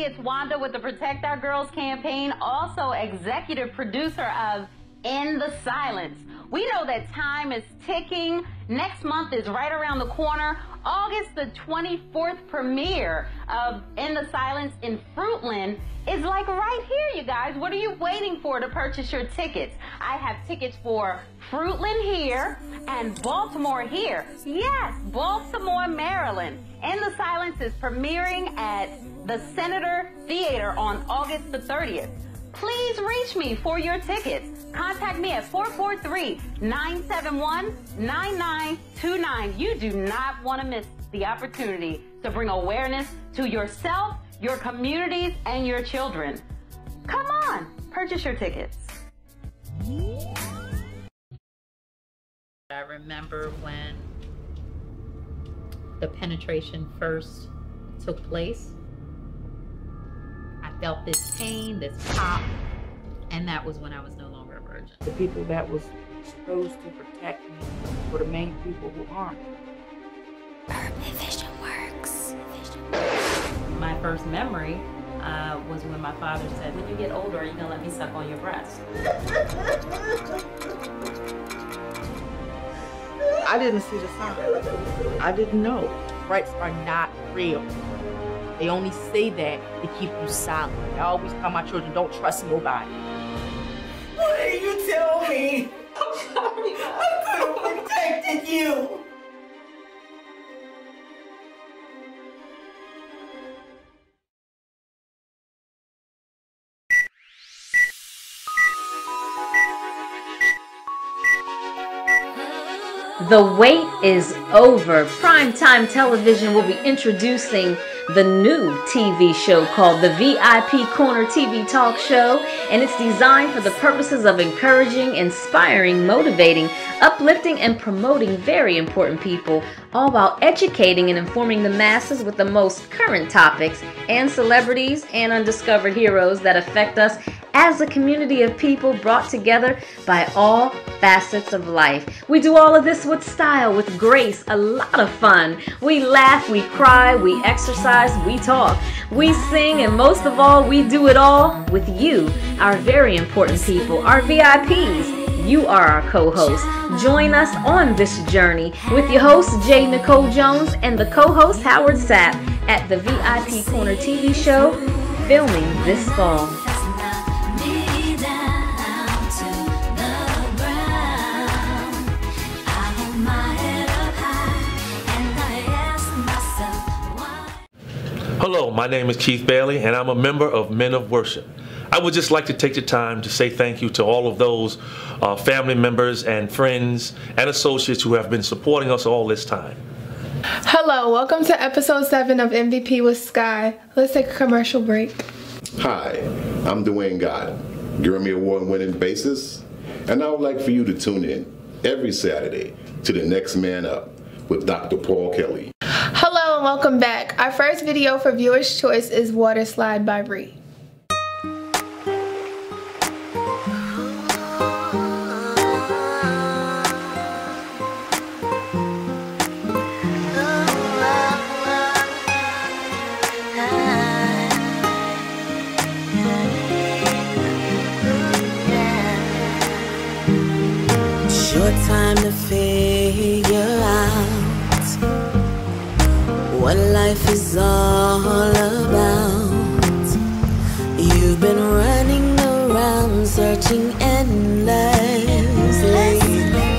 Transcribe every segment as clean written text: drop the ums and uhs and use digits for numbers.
It's Wanda with the Protect Our Girls campaign, also executive producer of In the Silence. We know that time is ticking. Next month is right around the corner. August the 24th premiere of In the Silence in Fruitland is like right here, you guys. What are you waiting for to purchase your tickets? I have tickets for Fruitland here and Baltimore here. Yes, Baltimore, Maryland. In the Silence is premiering at the Senator Theater on August the 30th. Please reach me for your tickets. Contact me at 443-971-9929. You do not want to miss the opportunity to bring awareness to yourself, your communities, and your children. Come on, purchase your tickets. I remember when the penetration first took place. I felt this pain, this pop, and that was when I was no longer a virgin. The people that was supposed to protect me were the main people who harmed me. Urban Vision Works. My first memory was when my father said, when you get older, are you gonna let me suck on your breast? I didn't see the sign. I didn't know. Rights are not real. They only say that to keep you silent. I always tell my children, don't trust nobody. Why didn't you tell me? I'm sorry. I could have protected you. The wait is over. Primetime television will be introducing the new TV show called the VIP Corner TV Talk Show, and it's designed for the purposes of encouraging, inspiring, motivating, uplifting, and promoting very important people, all while educating and informing the masses with the most current topics and celebrities and undiscovered heroes that affect us as a community of people brought together by all facets of life. We do all of this with style, with grace, a lot of fun. We laugh, we cry, we exercise, we talk, we sing, and most of all, we do it all with you, our very important people, our VIPs. You are our co-host. Join us on this journey with your host, J. Nicole Jones, and the co-host, Howard Sapp, at the VIP Corner TV show, filming this fall. Hello, my name is Keith Bailey, and I'm a member of Men of Worship. I would just like to take the time to say thank you to all of those family members and friends and associates who have been supporting us all this time. Hello, welcome to episode 7 of MVP with Sky. Let's take a commercial break. Hi, I'm Dwayne Gott, Grammy Award-winning bassist, and I would like for you to tune in every Saturday to The Next Man Up with Dr. Paul Kelly. Hello and welcome back. Our first video for Viewer's Choice is Water Slide by Ree. Short time to figure out what life is all about. You've been running around searching endlessly,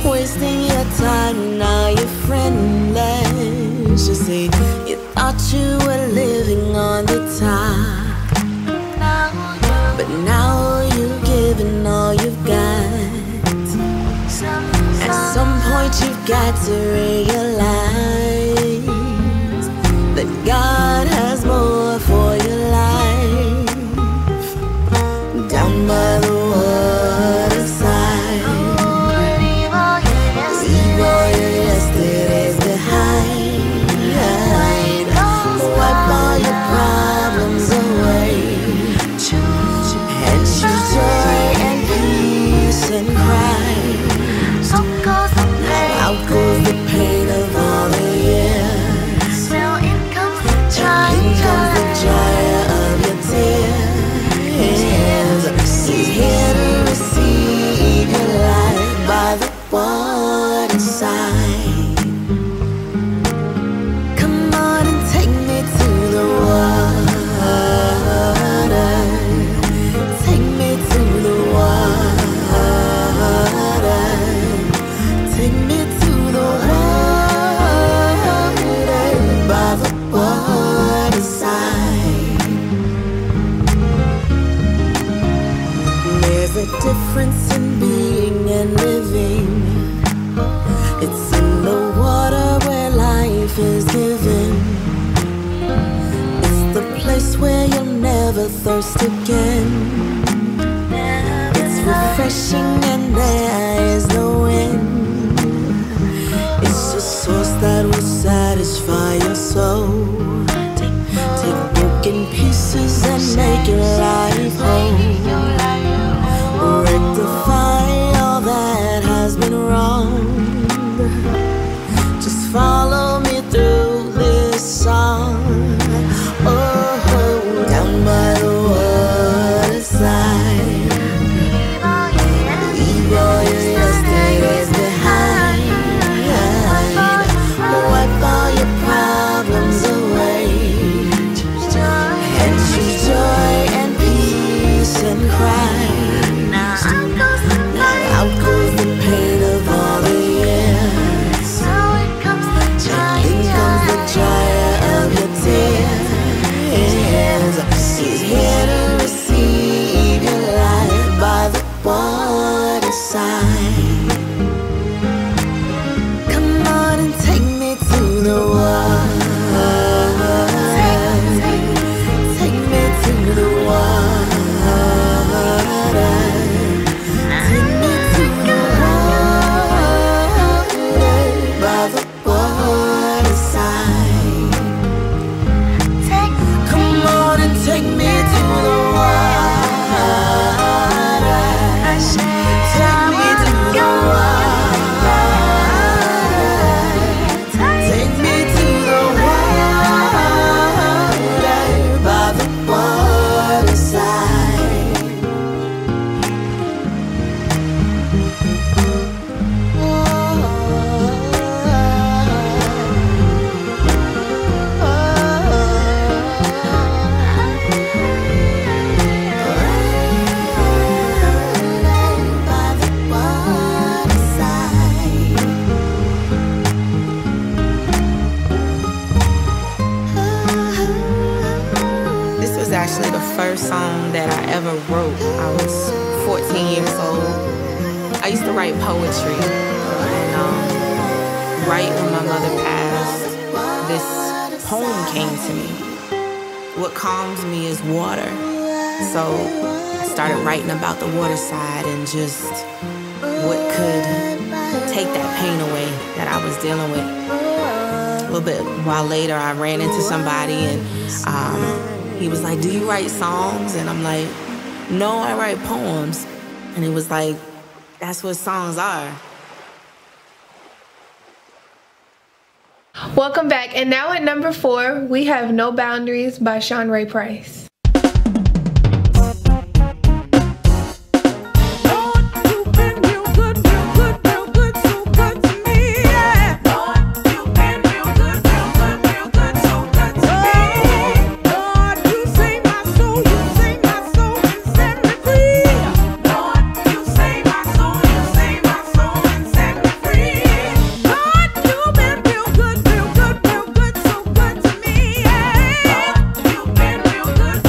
wasting your time, now you're friendless. You see, you thought you were living on the top, but now you're giving all you've got. At some point you've got to realize life is given. It's the place where you'll never thirst again. It's refreshing and there is no end. It's a source that will satisfy your soul. Take broken pieces and make your life whole. Rectify all that has been wrong. Just follow me through this song. Oh, down by the waterside. Leave all your yesterdays behind. Wipe all your problems away. And choose joy and peace and cry. Out goes the pain of all the years. In comes the dryer of your tears. He's here to receive your life by the waterside. Come on and take me to the water. Take me to the water. Take me to the water. Take me to the water. Take me to the water by the waterside. Actually the first song that I ever wrote. I was 14 years old. I used to write poetry, and right when my mother passed, this poem came to me. What calms me is water. So I started writing about the waterside and just what could take that pain away that I was dealing with. A little bit while later, I ran into somebody and he was like, "Do you write songs?" And I'm like, "No, I write poems." And he was like, "That's what songs are." Welcome back. And now at number 4, we have No Boundaries by Sean Ray Price. Good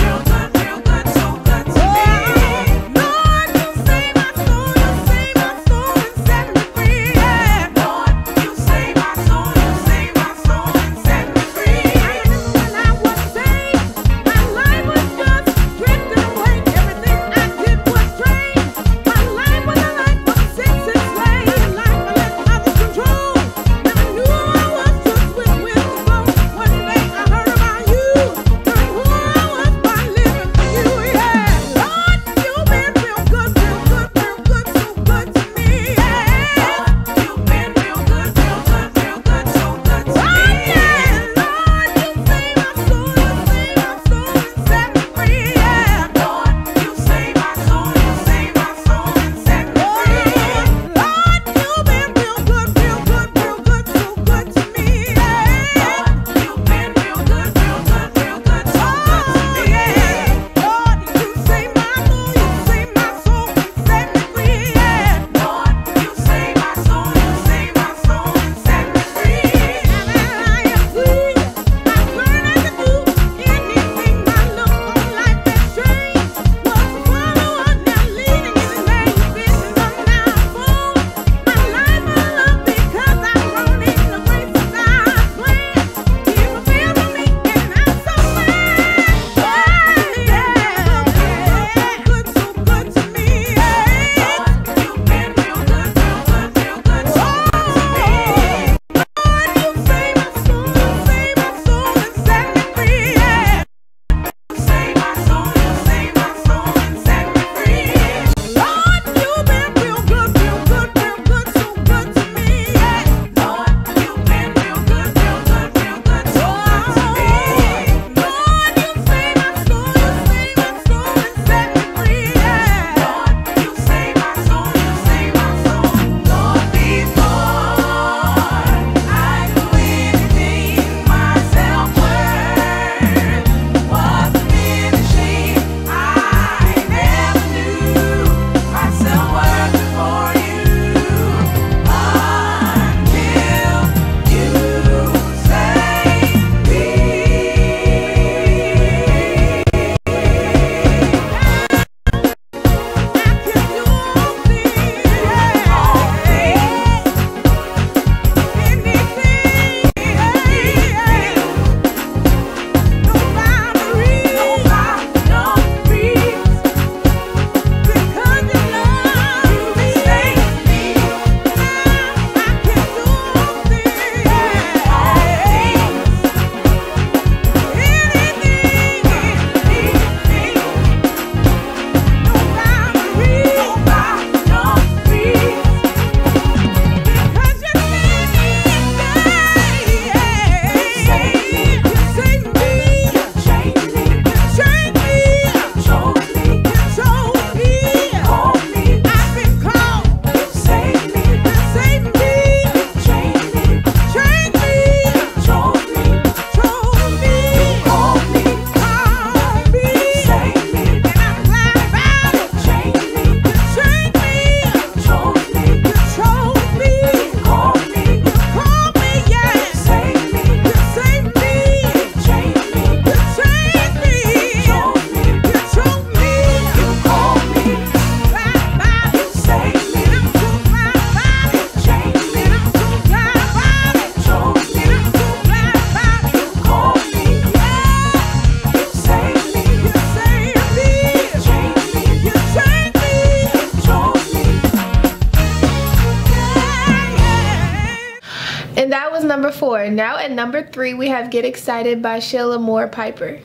4. Now at number 3, we have Get Excited by Sheila Moore Piper.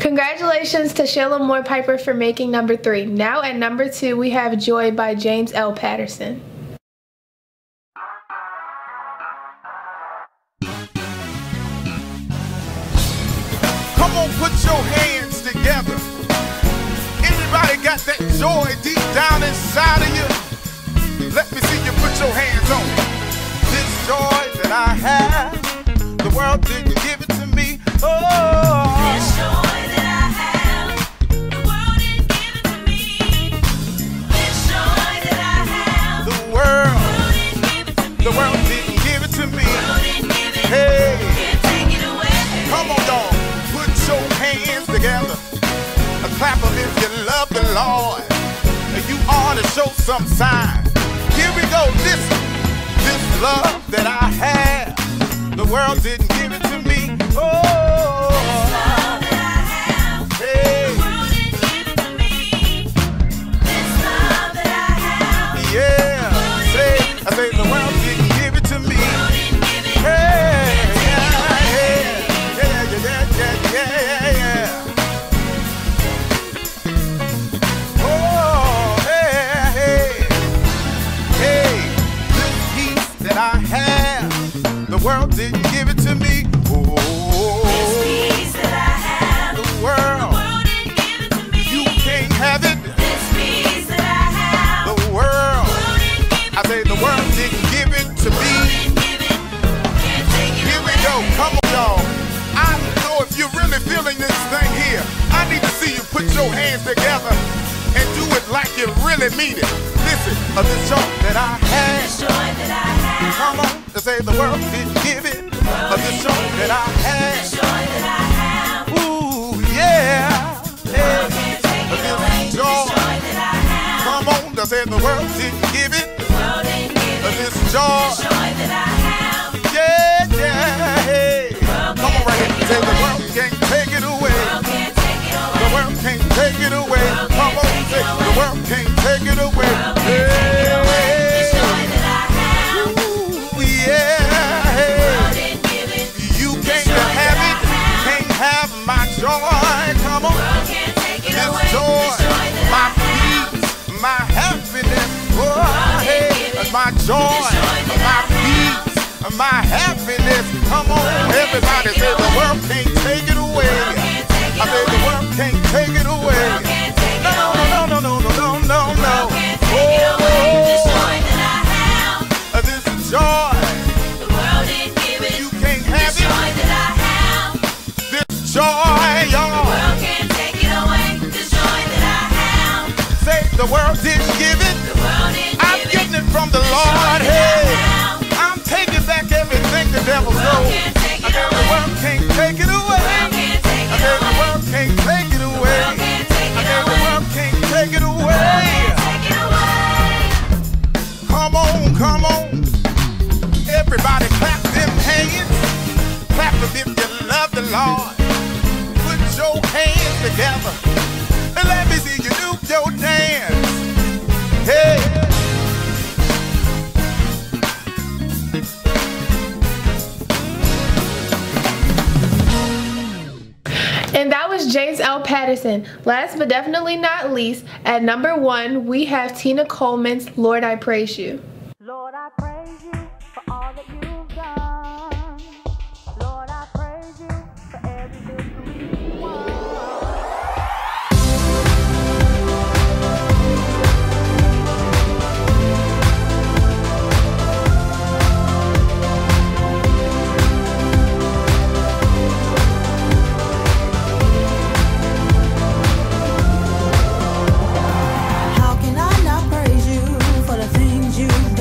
Congratulations to Sheila Moore Piper for making number 3. Now at number 2, we have Joy by James L. Patterson. Come on, put your hands together. Anybody got that joy deep down inside of you? Let me see you put your hands on it. This joy that I have, the world didn't give it to me. Oh, this joy that I have, the world didn't give it to me. This joy that I have, the world didn't give it to me. The world didn't give it to me. Hey, can't take it away. Come on, dog. Put your hands together. Clap them if you love the Lord. And you ought to show some sign. Here we go. This love that I have, the world didn't give it to me. Oh, this love that I have, hey, the world didn't give it to me. This love that I have, yeah, I say the world didn't give it to me. Hey, yeah. I have, the world didn't give it to me. Oh, this peace that I have, the world didn't give it to me. You can't have it. This peace that I have, the world didn't give it. I say the world didn't give it to me. Here we go. Come on, y'all. I know if you're really feeling this thing here, I need to see you put your hands together and do it like you really mean it. Listen, this joy that I have, this joy that I have. Come on, to say the world didn't give it. This joy that I have, this joy that I have. Ooh, yeah. Hey, this joy that I have. Come on, to say the world didn't give it. This joy that I have. Yeah. Hey, come on right here. Say the world can't take it away. The world can't take it away. Come on, say the world can't take it away. This joy that I have. Ooh, yeah. You can't have it. Can't have my joy. Come on. This joy, my peace, my happiness. Oh, hey, my joy, my peace, my happiness. Come on, everybody say the world can't take it away. I say the world can't take it away. No. This joy that I have, this joy, the world didn't give it. You can't have it. This joy that I have, this joy, y'all. The world can't take it away. This joy that I have, say the world didn't give it. The world didn't I'm give getting it from the Lord. Hey, I'm taking back everything the devil stole. I said the world can't take it away. I said the world can't take it away. I said the world can't take it away. Come on. Everybody clap them hands. Clap them if you love the Lord. Put your hands together and let me see you do your dance. Hey. And that was James L. Patterson. Last but definitely not least, at number 1, we have Tina Coleman's Lord I Praise You. Lord, I praise you for all that you've done. Lord, I praise you for every victory you won. How can I not praise you for the things you've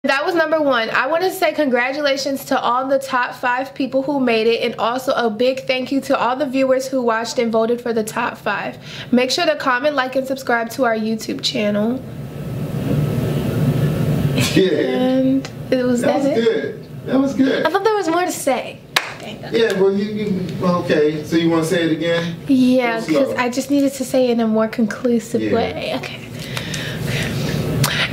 That was number 1. I want to say congratulations to all the top 5 people who made it, and also a big thank you to all the viewers who watched and voted for the top 5. Make sure to comment, like, and subscribe to our YouTube channel. Yeah. And it was that was good. That was good. I thought there was more to say. Yeah, well, okay, so you want to say it again? Yeah, because I just needed to say it in a more conclusive way. Okay.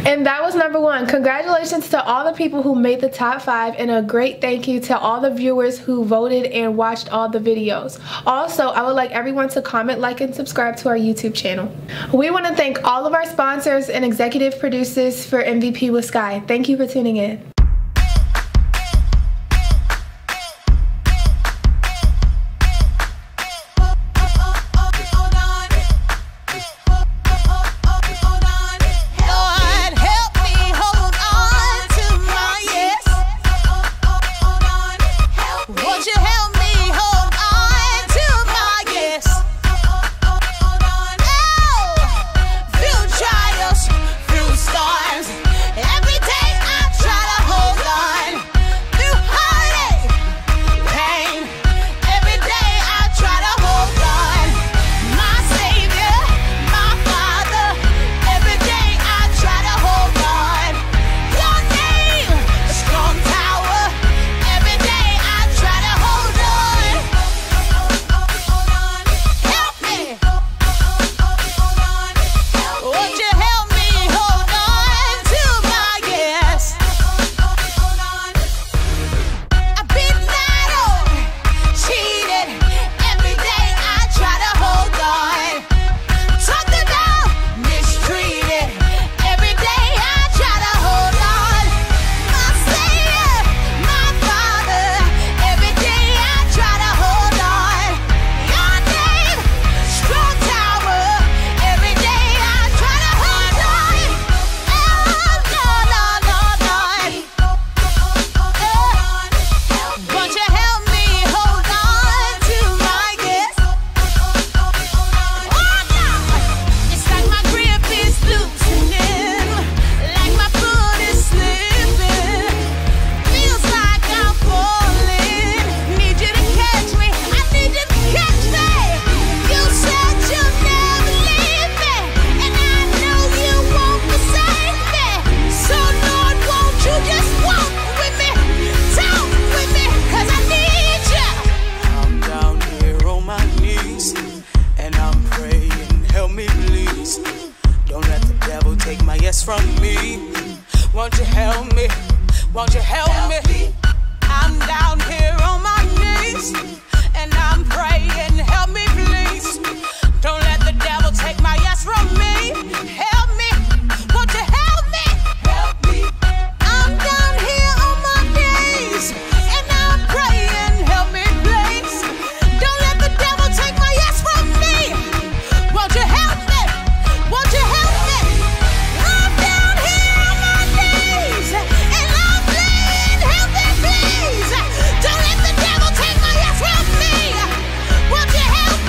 And that was number 1. Congratulations to all the people who made the top 5, and a great thank you to all the viewers who voted and watched all the videos. Also, I would like everyone to comment, like, and subscribe to our YouTube channel. We want to thank all of our sponsors and executive producers for MVP with Sky. Thank you for tuning in. From me, won't you help me? Won't you help me? I'm down here on my knees, and I'm praying, help me please. Don't let the devil take my yes from me. Help me, won't you help me? Help me. I'm down here on my knees, and I'm praying, help me please. Don't let the devil take my yes from me. Won't you help me? Won't you help me? I'm down here on my knees, and I'm praying, help me please. Don't let the devil take my yes from me. Won't you help me?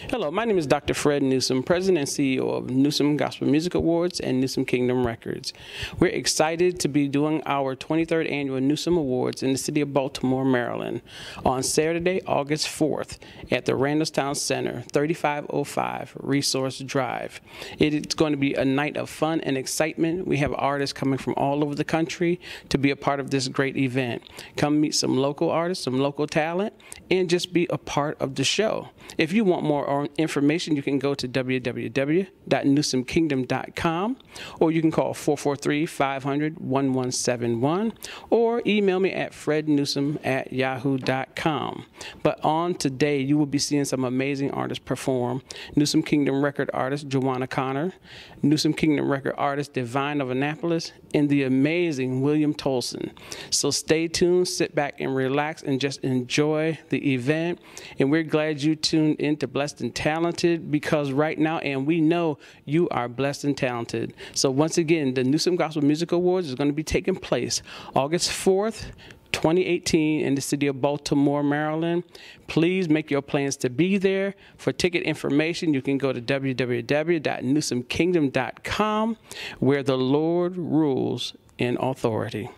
Hello, my name is Dr. Fred Newsom, President and CEO of Newsom Gospel Music Awards and Newsom Kingdom Records. We're excited to be doing our 23rd annual Newsom Awards in the city of Baltimore, Maryland on Saturday, August 4th at the Randallstown Center, 3505 Resource Drive. It's going to be a night of fun and excitement. We have artists coming from all over the country to be a part of this great event. Come meet some local artists, some local talent, and just be a part of the show. If you want more information, you can go to www.newsomkingdom.com, or you can call 443-500-1171, or email me at frednewsom@yahoo.com. But on today, you will be seeing some amazing artists perform. Newsom Kingdom record artist Joanna Connor, Newsom Kingdom record artist Divine of Annapolis, and the amazing William Tolson. So stay tuned, sit back and relax and just enjoy the event. And we're glad you tuned into Blessed and Talented, because right now, and we know you are blessed and talented. So once again, the Newsom Gospel Music Awards is going to be taking place August 4th, 2018 in the city of Baltimore, Maryland. Please make your plans to be there. For ticket information, you can go to www.newsomkingdom.com, where the Lord rules in authority.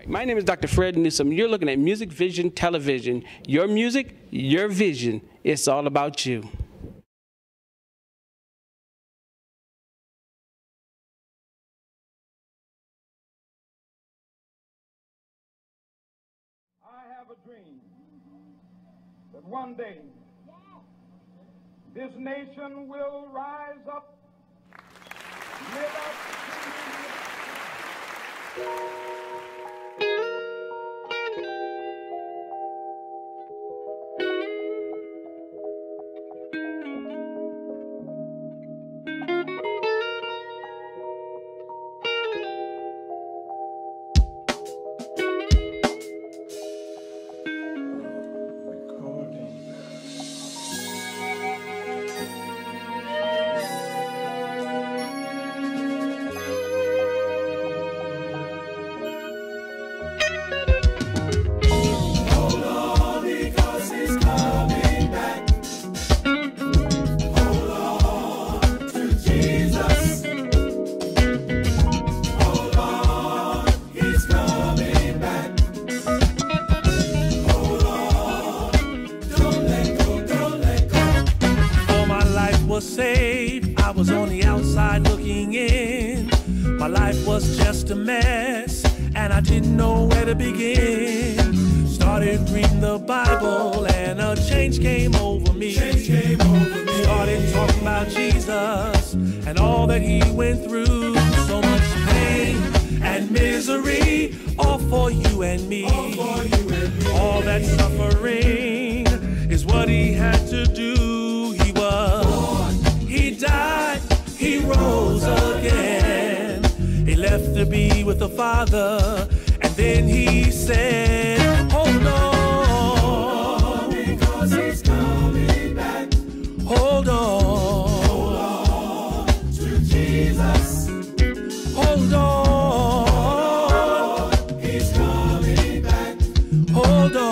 My name is Dr. Fred Newsom. You're looking at Music Vision Television. Your music, your vision. It's all about you. I have a dream that one day this nation will rise up, live up. Saved, I was on the outside looking in. My life was just a mess, and I didn't know where to begin. Started reading the Bible, and a change came over me. Started talking about Jesus and all that he went through. So much pain and misery, all for you and me. All that suffering is what he had to do. He died, he rose again. He left to be with the Father, and then he said, hold on, because he's coming back. Hold on to Jesus. Hold on, he's coming back. Hold on.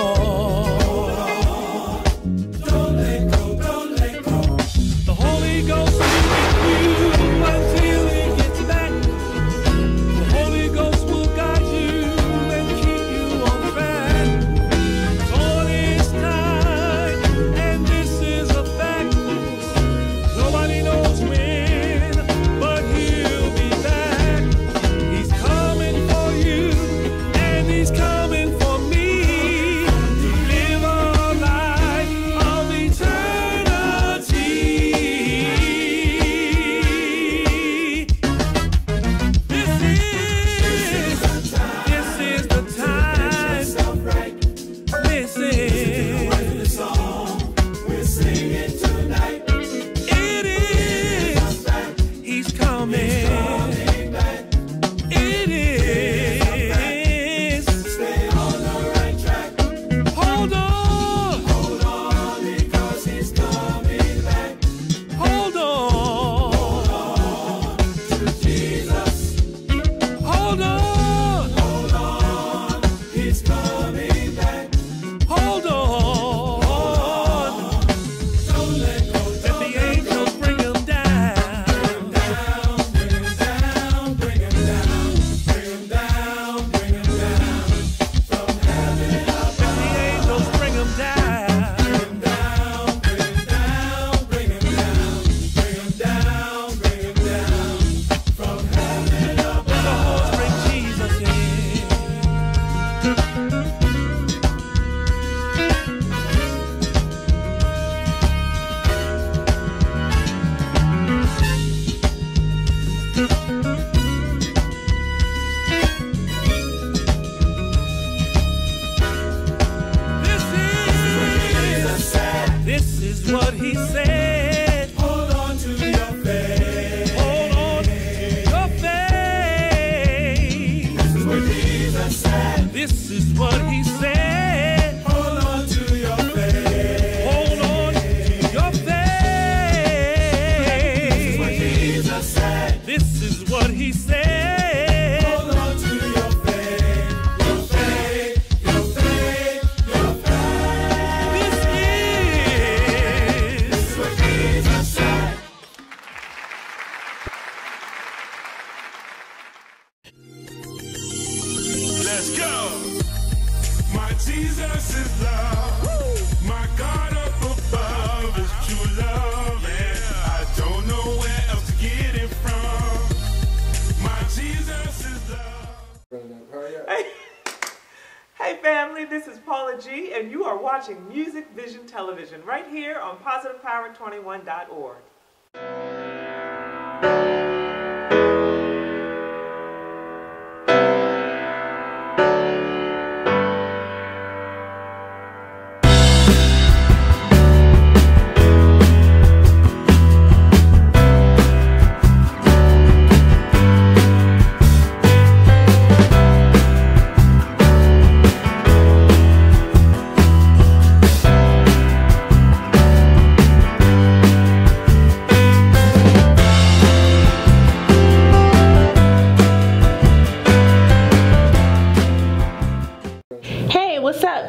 This is what he said. Hold on to your faith. Hold on to your faith. This is what Jesus said. This is what he said. Hold on to your faith. Your faith. Your faith. Your faith. This is what Jesus said. Let's go. My Jesus is love. My God up above is true love. And I don't know where else to get it from. My Jesus is love. Hey family, this is Paula G, and you are watching Music Vision Television right here on PositivePower21.org.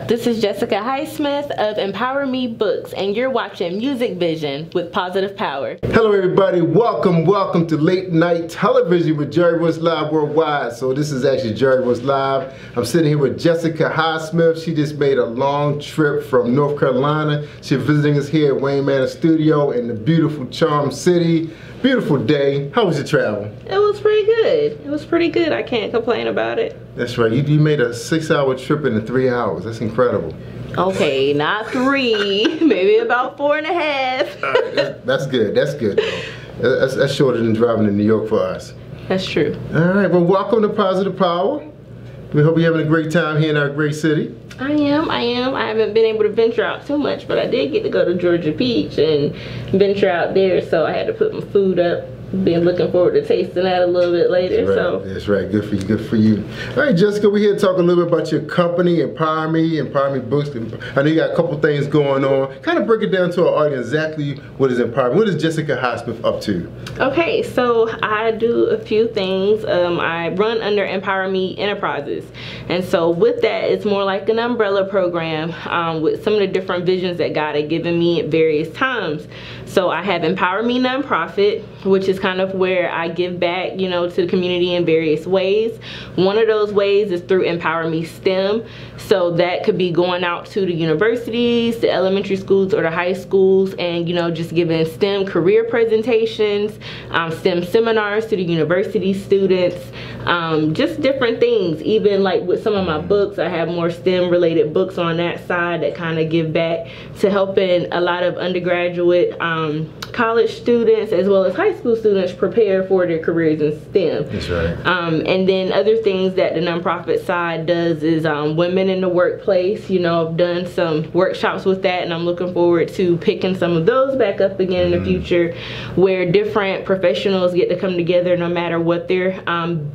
This is Jessica Highsmith of Empower Me Books, and you're watching Music Vision with Positive Power. Hello everybody, welcome to Late Night Television with Jerry Royce Live Worldwide. So this is actually Jerry Royce Live. I'm sitting here with Jessica Highsmith. She just made a long trip from North Carolina. She's visiting us here at Wayne Manor Studio in the beautiful Charm City. Beautiful day. How was your travel? It was pretty good. It was pretty good. I can't complain about it. That's right. You made a 6-hour trip in 3 hours. That's incredible. Okay, not 3, maybe about 4.5. All right, that's good. That's good. That's shorter than driving to New York for us. That's true. All right. Well, welcome to Positive Power. We hope you're having a great time here in our great city. I am. I haven't been able to venture out too much, but I did get to go to Georgia Beach and venture out there, so I had to put my food up. Been looking forward to tasting that a little bit later. That's right. Good for you. Good for you. All right, Jessica, we're here to talk a little bit about your company, Empower Me Books. I know you got a couple things going on. Kind of break it down to our audience exactly what is Empower Me. What is Jessica Highsmith up to? Okay, so I do a few things. I run under Empower Me Enterprises, and so with that, it's more like an umbrella program with some of the different visions that God had given me at various times. So I have Empower Me Nonprofit, which is kind of where I give back, you know, to the community in various ways. One of those ways is through Empower Me STEM. So that could be going out to the universities, the elementary schools, or the high schools, and, you know, just giving STEM career presentations, STEM seminars to the university students, just different things. Even like with some of my books, I have more STEM related books on that side that kind of give back to helping a lot of undergraduate college students as well as high school students prepare for their careers in STEM. That's right. And then other things that the nonprofit side does is women in the workplace. You know, I've done some workshops with that, and I'm looking forward to picking some of those back up again in the future, where different professionals get to come together no matter what their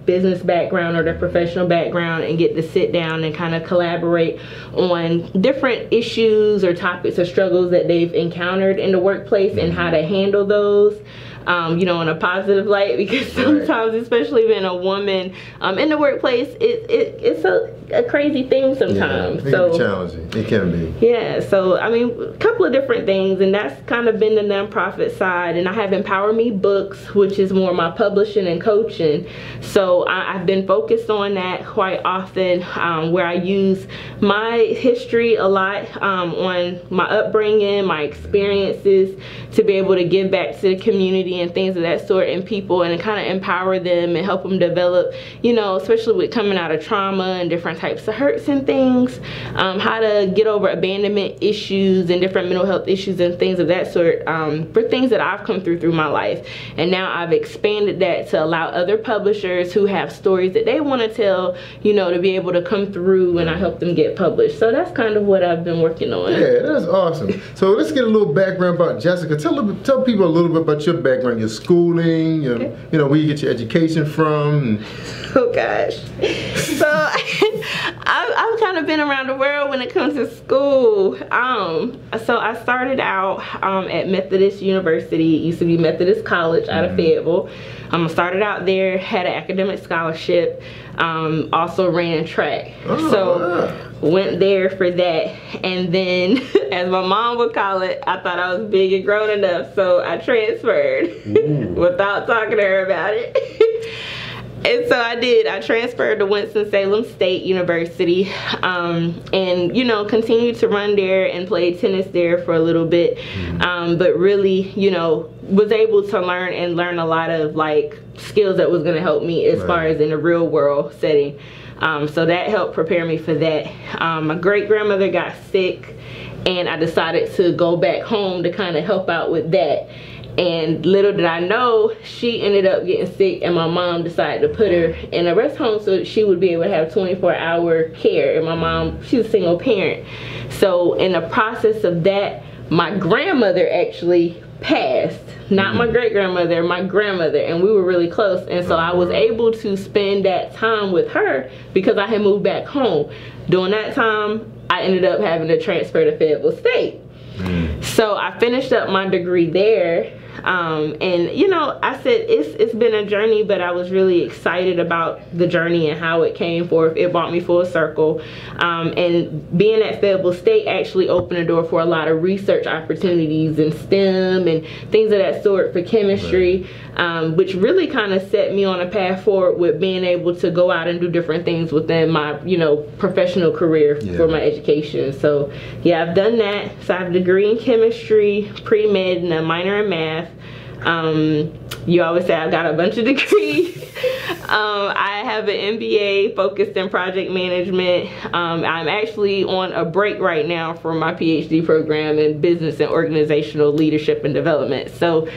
business background or their professional background, and get to sit down and kind of collaborate on different issues or topics or struggles that they've encountered in the workplace and how to handle those. You know, in a positive light, because sometimes, especially being a woman in the workplace, it's a crazy thing sometimes. Yeah, it can be challenging. It can be. Yeah, so I mean, a couple of different things, and that's kind of been the nonprofit side. And I have Empower Me Books, which is more my publishing and coaching. So I've been focused on that quite often, where I use my history a lot on my upbringing, my experiences, to be able to give back to the community and things of that sort, and people, and kind of empower them and help them develop, you know, especially with coming out of trauma and different types of hurts and things, how to get over abandonment issues and different mental health issues and things of that sort, for things that I've come through my life. And now I've expanded that to allow other publishers who have stories that they want to tell, you know, to be able to come through, and I help them get published. So that's kind of what I've been working on. Yeah, that's awesome. So let's get a little background about Jessica. Tell people a little bit about your background, your schooling, you know, where you get your education from. Oh gosh. So I've kind of been around the world when it comes to school. So I started out at Methodist University. It used to be Methodist College out of Fayetteville. I started out there, had an academic scholarship, also ran track. Went there for that, and then as my mom would call it, I thought I was big and grown enough, so I transferred without talking to her about it. And so I did. I transferred to Winston-Salem State University, and you know, continued to run there and play tennis there for a little bit, but really, you know, was able to learn a lot of like skills that was going to help me as far as in a real world setting. So that helped prepare me for that. My great grandmother got sick, and I decided to go back home to kind of help out with that. And little did I know, she ended up getting sick, and my mom decided to put her in a rest home so that she would be able to have 24-hour care. And my mom, she's a single parent. So in the process of that, my grandmother actually passed. Not my great grandmother, my grandmother, and we were really close. And so I was able to spend that time with her because I had moved back home. During that time, I ended up having to transfer to Fayetteville State. So I finished up my degree there, and you know, I said it's been a journey, but I was really excited about the journey and how it came forth. It brought me full circle, and being at Fayetteville State actually opened the door for a lot of research opportunities in STEM and things of that sort for chemistry, which really kind of set me on a path forward with being able to go out and do different things within my, you know, professional career for my education. So yeah, I've done that. So I have a degree in chemistry, pre-med, and a minor in math. You always say I've got a bunch of degrees. I have an MBA focused in project management. I'm actually on a break right now for my PhD program in business and organizational leadership and development. So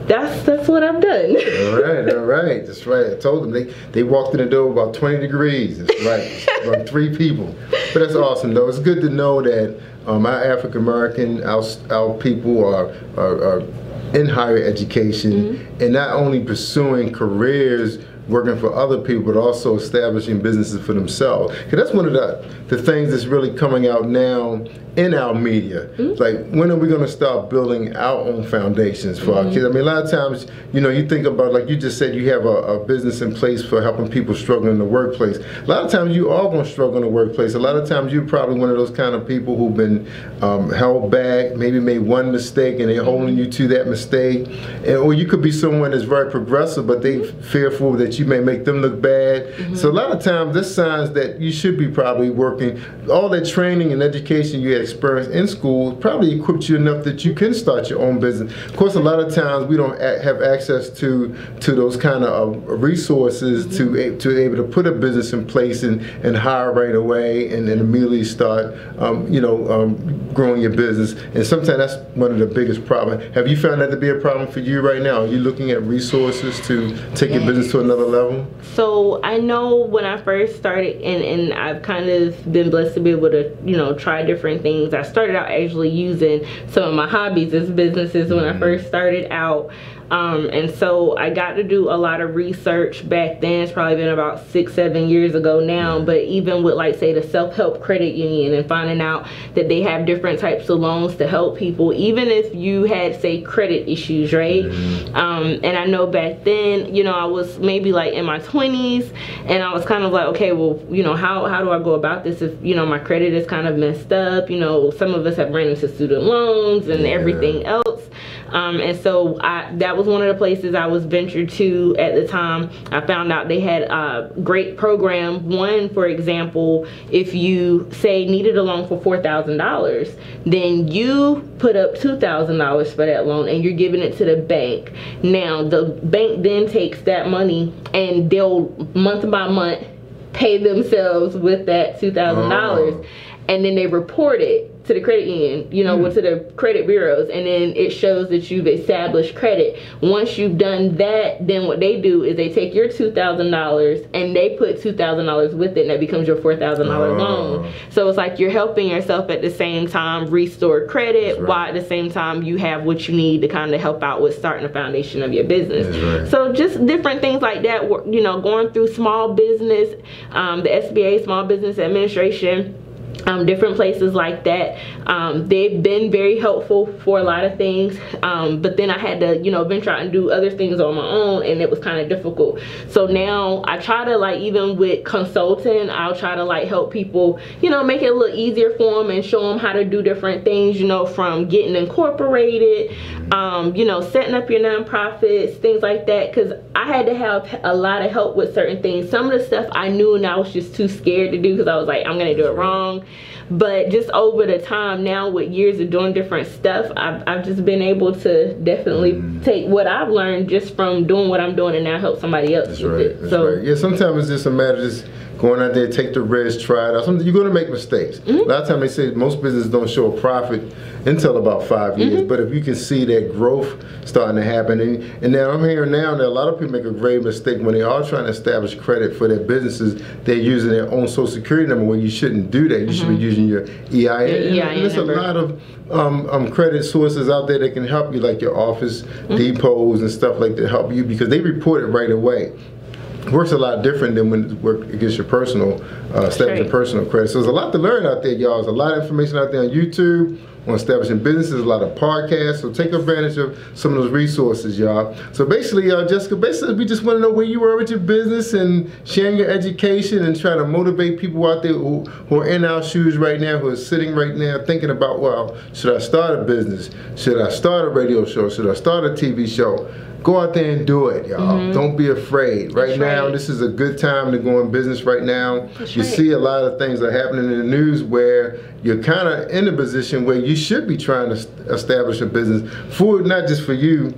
that's what I've done. All right, that's right. I told them they walked in the door about 20 degrees. That's right, about 3 people. But that's awesome though. It's good to know that our African American, our people are in higher education and not only pursuing careers working for other people, but also establishing businesses for themselves. Because that's one of the things that's really coming out now in our media. Like, when are we going to start building our own foundations for our kids? I mean, a lot of times, you know, you think about, like you just said, you have a business in place for helping people struggle in the workplace. A lot of times you are going to struggle in the workplace. A lot of times you're probably one of those kind of people who've been held back, maybe made one mistake and they're holding you to that mistake. Or you could be someone that's very progressive, but they fearful that you may make them look bad. So a lot of times there's signs that you should be probably working. All that training and education you had experience in school probably equipped you enough that you can start your own business. Of course, a lot of times we don't have access to those kind of resources to be able to put a business in place and hire right away and then immediately start growing your business. And sometimes that's one of the biggest problems. Have you found that to be a problem for you right now? Are you looking at resources to take your business to another level? So I know when I first started, and I've kind of been blessed to be able to, you know, try different things. I started out actually using some of my hobbies as businesses when I first started out. And so I got to do a lot of research back then. It's probably been about 6-7 years ago now, but even with, like, say, the self-help credit union and finding out that they have different types of loans to help people, even if you had, say, credit issues, right? And I know back then, you know, I was maybe like in my 20s, and I was kind of like, okay, well, you know, how do I go about this if, you know, my credit is kind of messed up? You know, some of us have ran into student loans and everything else. And so that was one of the places I was ventured to at the time. I found out they had a great program. One, for example, if you say needed a loan for $4,000, then you put up $2,000 for that loan and you're giving it to the bank. Now the bank then takes that money and they'll month by month pay themselves with that $2,000, and then they report it to the credit union, you know, to the credit bureaus, and then it shows that you've established credit. Once you've done that, then what they do is they take your $2,000 and they put $2,000 with it, and that becomes your $4,000 loan. So it's like you're helping yourself at the same time restore credit, while at the same time you have what you need to kind of help out with starting the foundation of your business. So just different things like that, you know, going through small business the SBA, Small Business Administration, different places like that. They've been very helpful for a lot of things, but then I had to, you know, venture out and do other things on my own, and it was kind of difficult. So now I try to, like, even with consulting, I'll try to like help people, you know, make it a little easier for them and show them how to do different things, you know, from getting incorporated, you know, setting up your nonprofits, things like that, because I had to have a lot of help with certain things. Some of the stuff I knew and I was just too scared to do because I was like, I'm gonna do it wrong. But just over the time now, with years of doing different stuff, I've just been able to definitely take what I've learned just from doing what I'm doing and now help somebody else with it. That's right. Yeah, sometimes it's just a matter of just going out there, take the risk, try it out. Sometimes you're going to make mistakes. A lot of times they say most businesses don't show a profit until about 5 years, but if you can see that growth starting to happen, and now I'm hearing now that a lot of people make a grave mistake when they are trying to establish credit for their businesses. They're using their own social security number when you shouldn't do that. You should be using your EIN. And there's a lot of credit sources out there that can help you, like your Office Depots and stuff like that, help you because they report it right away. It works a lot different than when it works against your personal, establishing personal credit. So there's a lot to learn out there, y'all. There's a lot of information out there on YouTube on establishing businesses, a lot of podcasts. So take advantage of some of those resources, y'all. So basically, Jessica, we just want to know where you were with your business and sharing your education and trying to motivate people out there who are in our shoes right now, who are sitting right now thinking about, well, should I start a business? Should I start a radio show? Should I start a TV show? Go out there and do it, y'all. Don't be afraid. Right now, this is a good time to go in business right now. You see a lot of things are happening in the news where you're kind of in a position where you should be trying to establish a business for not just for you,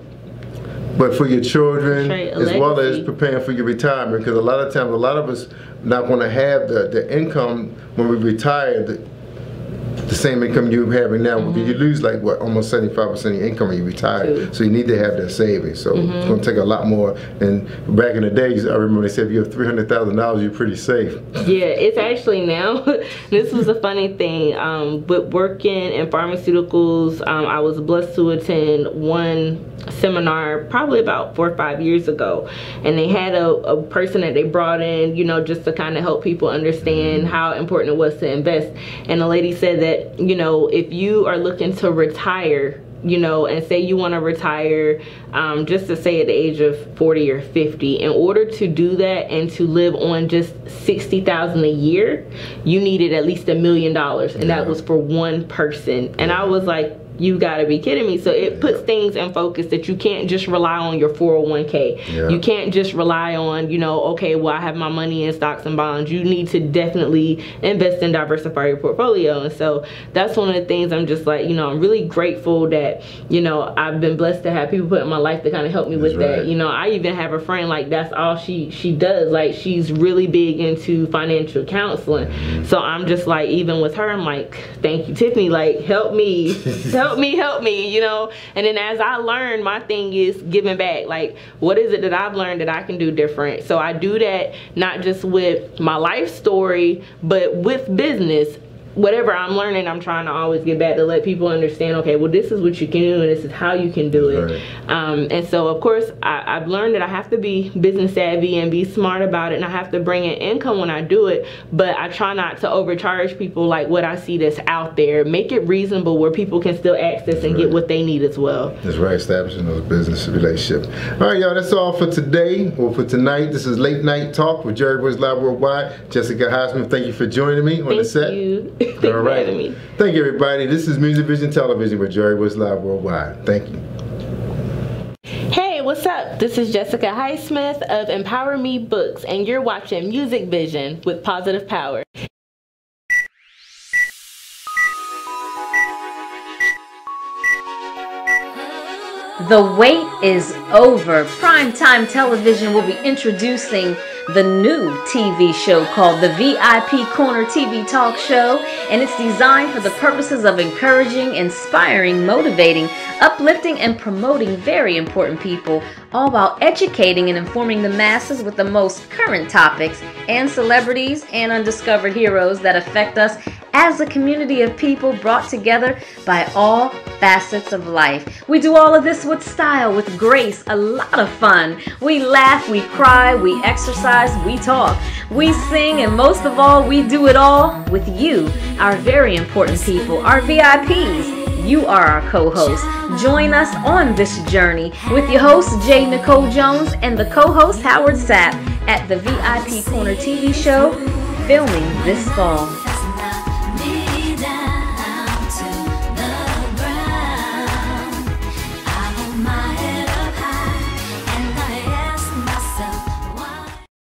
but for your children, as well as preparing for your retirement. Because a lot of times, a lot of us not going to have the income when we retire, the same income you're having now, because you lose like what, almost 75% of your income when you retire. So you need to have that savings. So it's going to take a lot more. And back in the days, I remember they said if you have $300,000, you're pretty safe. Yeah, it's actually now. This was a funny thing. But working in pharmaceuticals, I was blessed to attend one seminar probably about 4 or 5 years ago, and they had a person that they brought in, you know, just to kind of help people understand how important it was to invest. And the lady said that, you know, if you are looking to retire, you know, and say you want to retire, just to say at the age of 40 or 50, in order to do that and to live on just $60,000 a year, you needed at least $1 million, and that was for one person. And I was like, you gotta be kidding me. So it puts things in focus that you can't just rely on your 401k. You can't just rely on, you know, okay, well, I have my money in stocks and bonds. You need to definitely invest and diversify your portfolio. And so that's one of the things I'm just like, you know, I'm really grateful that, you know, I've been blessed to have people put in my life to kind of help me with that. You know, I even have a friend, like, that's all she does. Like, she's really big into financial counseling. So I'm just like, even with her, I'm like, thank you, Tiffany, like, help me. help me, you know. And then as I learn, my thing is giving back. Like, what is it that I've learned that I can do different? So I do that not just with my life story, but with business. Whatever I'm learning, I'm trying to always get back to let people understand, okay, well, this is what you can do and this is how you can do it. And so, of course, I've learned that I have to be business savvy and be smart about it, and I have to bring in income when I do it, but I try not to overcharge people like what I see that's out there. Make it reasonable where people can still access and get what they need as well. That's right, establishing those business relationships. All right, y'all, that's all for today, or for tonight. This is Late Night Talk with Jerry Royce Live Worldwide. Jessica Highsmith, thank you for joining me on the set. Thank you. All right. Thank you, everybody. This is Music Vision Television with Jerry Royce Live Worldwide. Thank you. Hey, what's up? This is Jessica Highsmith of Empower Me Books, and you're watching Music Vision with Positive Power. The wait is over. Primetime Television will be introducing the new TV show called the VIP Corner TV Talk Show, and it's designed for the purposes of encouraging, inspiring, motivating, uplifting, and promoting very important people all while educating and informing the masses with the most current topics and celebrities and undiscovered heroes that affect us as a community of people brought together by all facets of life. We do all of this with style, with grace, a lot of fun. We laugh, we cry, we exercise, we talk, we sing, and most of all, we do it all with you, our very important people, our VIPs. You are our co-host. Join us on this journey with your host, J. Nicole Jones, and the co-host, Howard Sapp, at the VIP Corner TV show, filming this fall.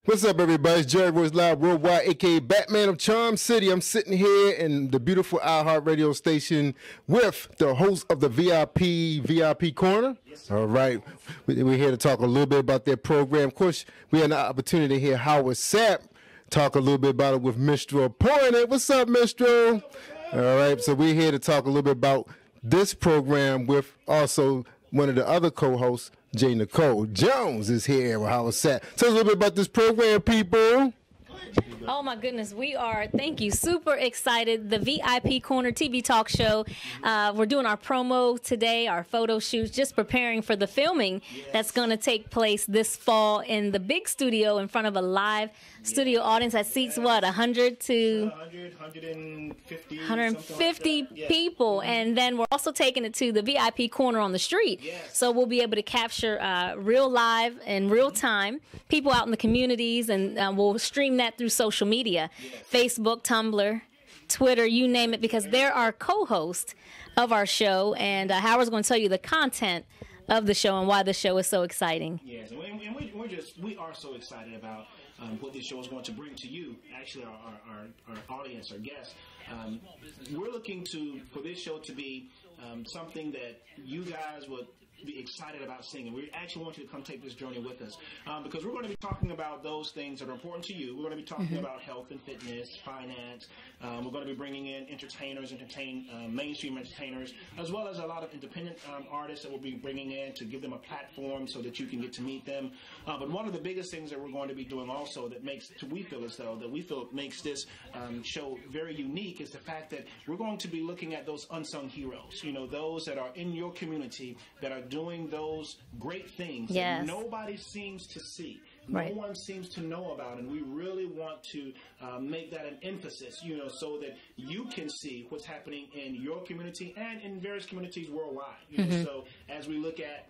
What's up, everybody? It's Jerry Royce Live Worldwide, aka Batman of Charm City. I'm sitting here in the beautiful iHeart Radio station with the host of the VIP Corner. Yes, all right, we're here to talk a little bit about their program. Of course, we had an opportunity to hear Howard Sapp talk a little bit about it with Minstrel Pointed. What's up, Minstrel? All right, so we're here to talk a little bit about this program with also one of the other co-hosts, J. Nicole Jones, is here with Howard Sapp. Tell us a little bit about this program, people. Oh my goodness, we are, thank you, super excited. The VIP Corner TV talk show. We're doing our promo today, our photo shoots, just preparing for the filming that's going to take place this fall in the big studio in front of a live studio audience that seats what, 100 to 150 people. And then we're also taking it to the VIP Corner on the street. So we'll be able to capture real live and real time people out in the communities, and we'll stream that through social media, Facebook, Tumblr, Twitter, you name it, because they're our co-host of our show, and Howard's going to tell you the content of the show and why the show is so exciting. Yes, and we are so excited about what this show is going to bring to you, actually our audience, our guests. We're looking for this show to be something that you guys would be excited about seeing, and we actually want you to come take this journey with us, because we're going to be talking about those things that are important to you. We're going to be talking about health and fitness, finance. We're going to be bringing in entertainers, mainstream entertainers, as well as a lot of independent artists that we'll be bringing in to give them a platform so that you can get to meet them. But one of the biggest things that we're going to be doing also that makes makes this show very unique is the fact that we're going to be looking at those unsung heroes. You know, those that are in your community that are doing those great things that nobody seems to see. No one seems to know about, and we really want to make that an emphasis, you know, so that you can see what's happening in your community and in various communities worldwide. You know, so as we look at,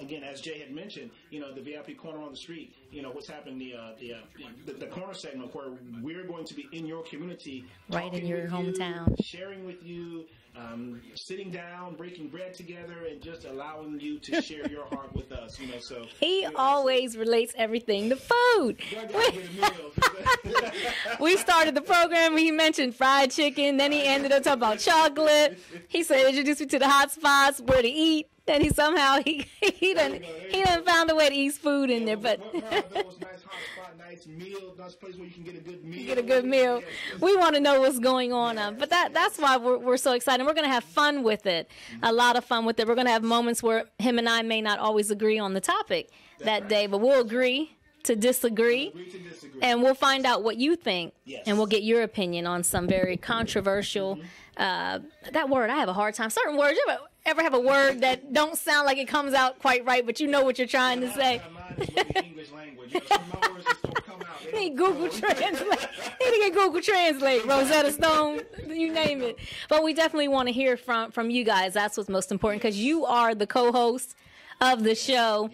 again, as Jay had mentioned, you know, the VIP Corner on the street, you know, what's happening, the corner segment where we're going to be in your community, right in your hometown, sharing with you, sitting down, breaking bread together, and just allowing you to share your heart with us. You know, so he always relates everything to food. We started the program. He mentioned fried chicken. Then he ended up talking about chocolate. He said, "Introduce me to the hot spots, where to eat." Then he somehow he done found a way to eat food in there, but. Nice meal, nice place where you can get a good meal. Get a good meal. We want to know what's going on, but that's why we're so excited. We're going to have fun with it, a lot of fun with it. We're going to have moments where him and I may not always agree on the topic that day, but we'll agree to disagree, and we'll find out what you think, and we'll get your opinion on some very controversial. That word, I have a hard time. Certain words, you ever have a word that don't sound like it comes out quite right, but you know what you're trying to say? English language. You know, some of my words just don't come out. He need Google Translate. He need to get Google Translate. Rosetta Stone, you name it. But we definitely want to hear from you guys. That's what's most important, because you are the co-host of the show.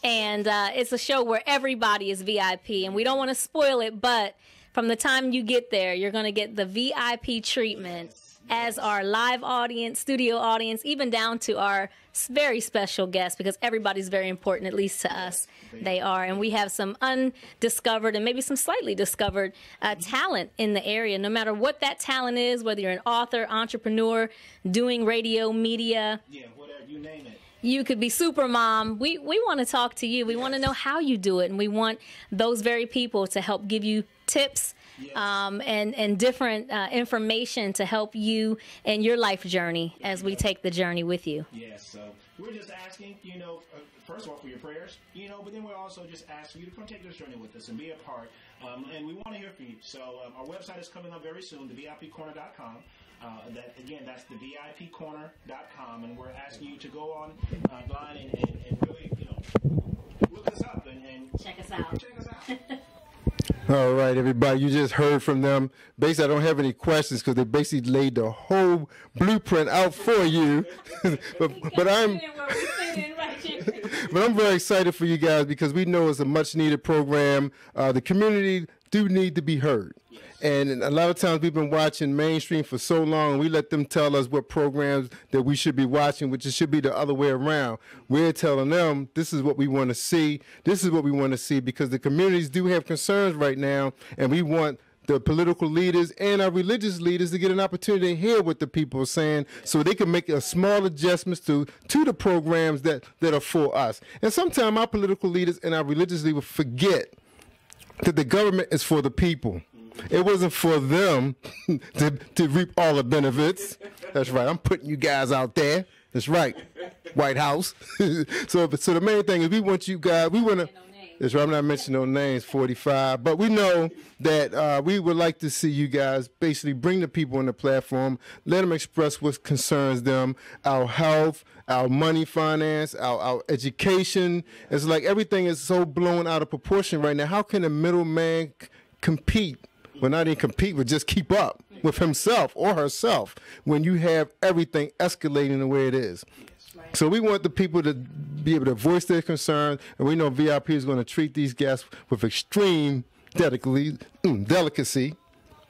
And it's a show where everybody is VIP, and we don't want to spoil it, but from the time you get there, you're going to get the VIP treatment as our live audience, studio audience, even down to our very special guests, because everybody's very important, at least to us. They are. And we have some undiscovered and maybe some slightly discovered talent in the area. No matter what that talent is, whether you're an author, entrepreneur, doing radio, media. Yeah, whatever, you name it. You could be super mom. We want to talk to you. We want to know how you do it. And we want those very people to help give you tips and different information to help you in your life journey as we take the journey with you. Yes, so we're just asking, first of all, for your prayers, but then we're also just asking you to come take this journey with us and be a part. And we want to hear from you. So our website is coming up very soon, thevipcorner.com. That's thevipcorner.com, and we're asking you to go online and really, look us up and check us out. All right, everybody, you just heard from them. Basically, I don't have any questions because they basically laid the whole blueprint out for you. but I'm very excited for you guys because we know it's a much needed program. The community do need to be heard. And a lot of times we've been watching mainstream for so long, we let them tell us what programs that we should be watching, which it should be the other way around. We're telling them this is what we want to see. This is what we want to see because the communities do have concerns right now, and we want the political leaders and our religious leaders to get an opportunity to hear what the people are saying so they can make a small adjustments to the programs that are for us. And sometimes our political leaders and our religious leaders forget that the government is for the people. It wasn't for them to reap all the benefits. That's right. I'm putting you guys out there. That's right. White House. So the main thing is we want you guys, we want to, that's right, I'm not mentioning no names, 45, but we know that we would like to see you guys basically bring the people on the platform, let them express what concerns them, our health, our money finance, our education. It's like everything is so blown out of proportion right now. How can a middleman compete? Well, not even compete, but just keep up with himself or herself when you have everything escalating the way it is. So we want the people to be able to voice their concerns, and we know VIP is going to treat these guests with extreme delicacy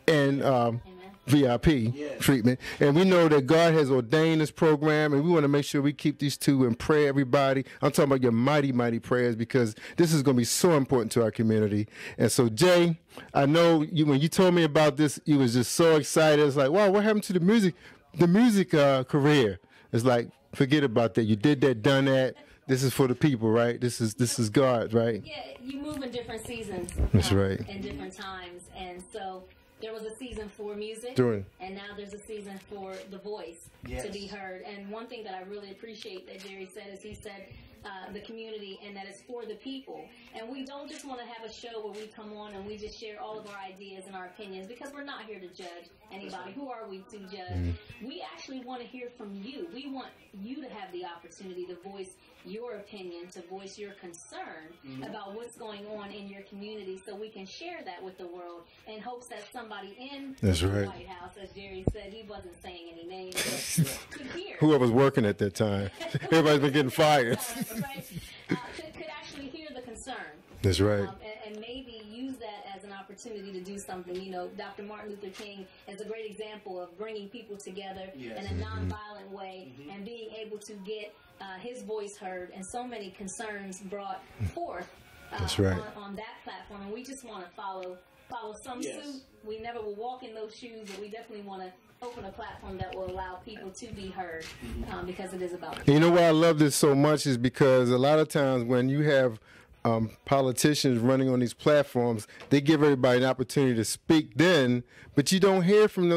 and VIP treatment. And we know that God has ordained this program, and we want to make sure we keep these two in prayer, everybody. I'm talking about your mighty, mighty prayers because this is going to be so important to our community. And so, Jay, I know when you told me about this, you was just so excited. It's like, wow, what happened to the music career? It's like, forget about that. You did that, done that. This is for the people, right? This is God, right? Yeah, you move in different seasons. That's right. In different times, and so there was a season for music, and now there's a season for the voice to be heard. And one thing that I really appreciate that Jerry said is he said the community, and that it's for the people. And we don't just want to have a show where we come on and we just share all of our ideas and our opinions, because we're not here to judge anybody. Who are we to judge? We actually want to hear from you. We want you to have the opportunity to voice your opinion, to voice your concern about what's going on in your community, so we can share that with the world in hopes that somebody in the White House, as Jerry said, he wasn't saying any names, but could hear. Whoever's working at that time. Everybody's been getting fired. Could actually hear the concern. That's right. And maybe use that as an opportunity to do something. You know, Dr. Martin Luther King is a great example of bringing people together in a nonviolent way and being able to get his voice heard and so many concerns brought forth That's right. on that platform. And we just want to follow some suit. We never will walk in those shoes, but we definitely want to open a platform that will allow people to be heard, because it is about people. You know why I love this so much is because a lot of times when you have politicians running on these platforms, they give everybody an opportunity to speak then, but you don't hear from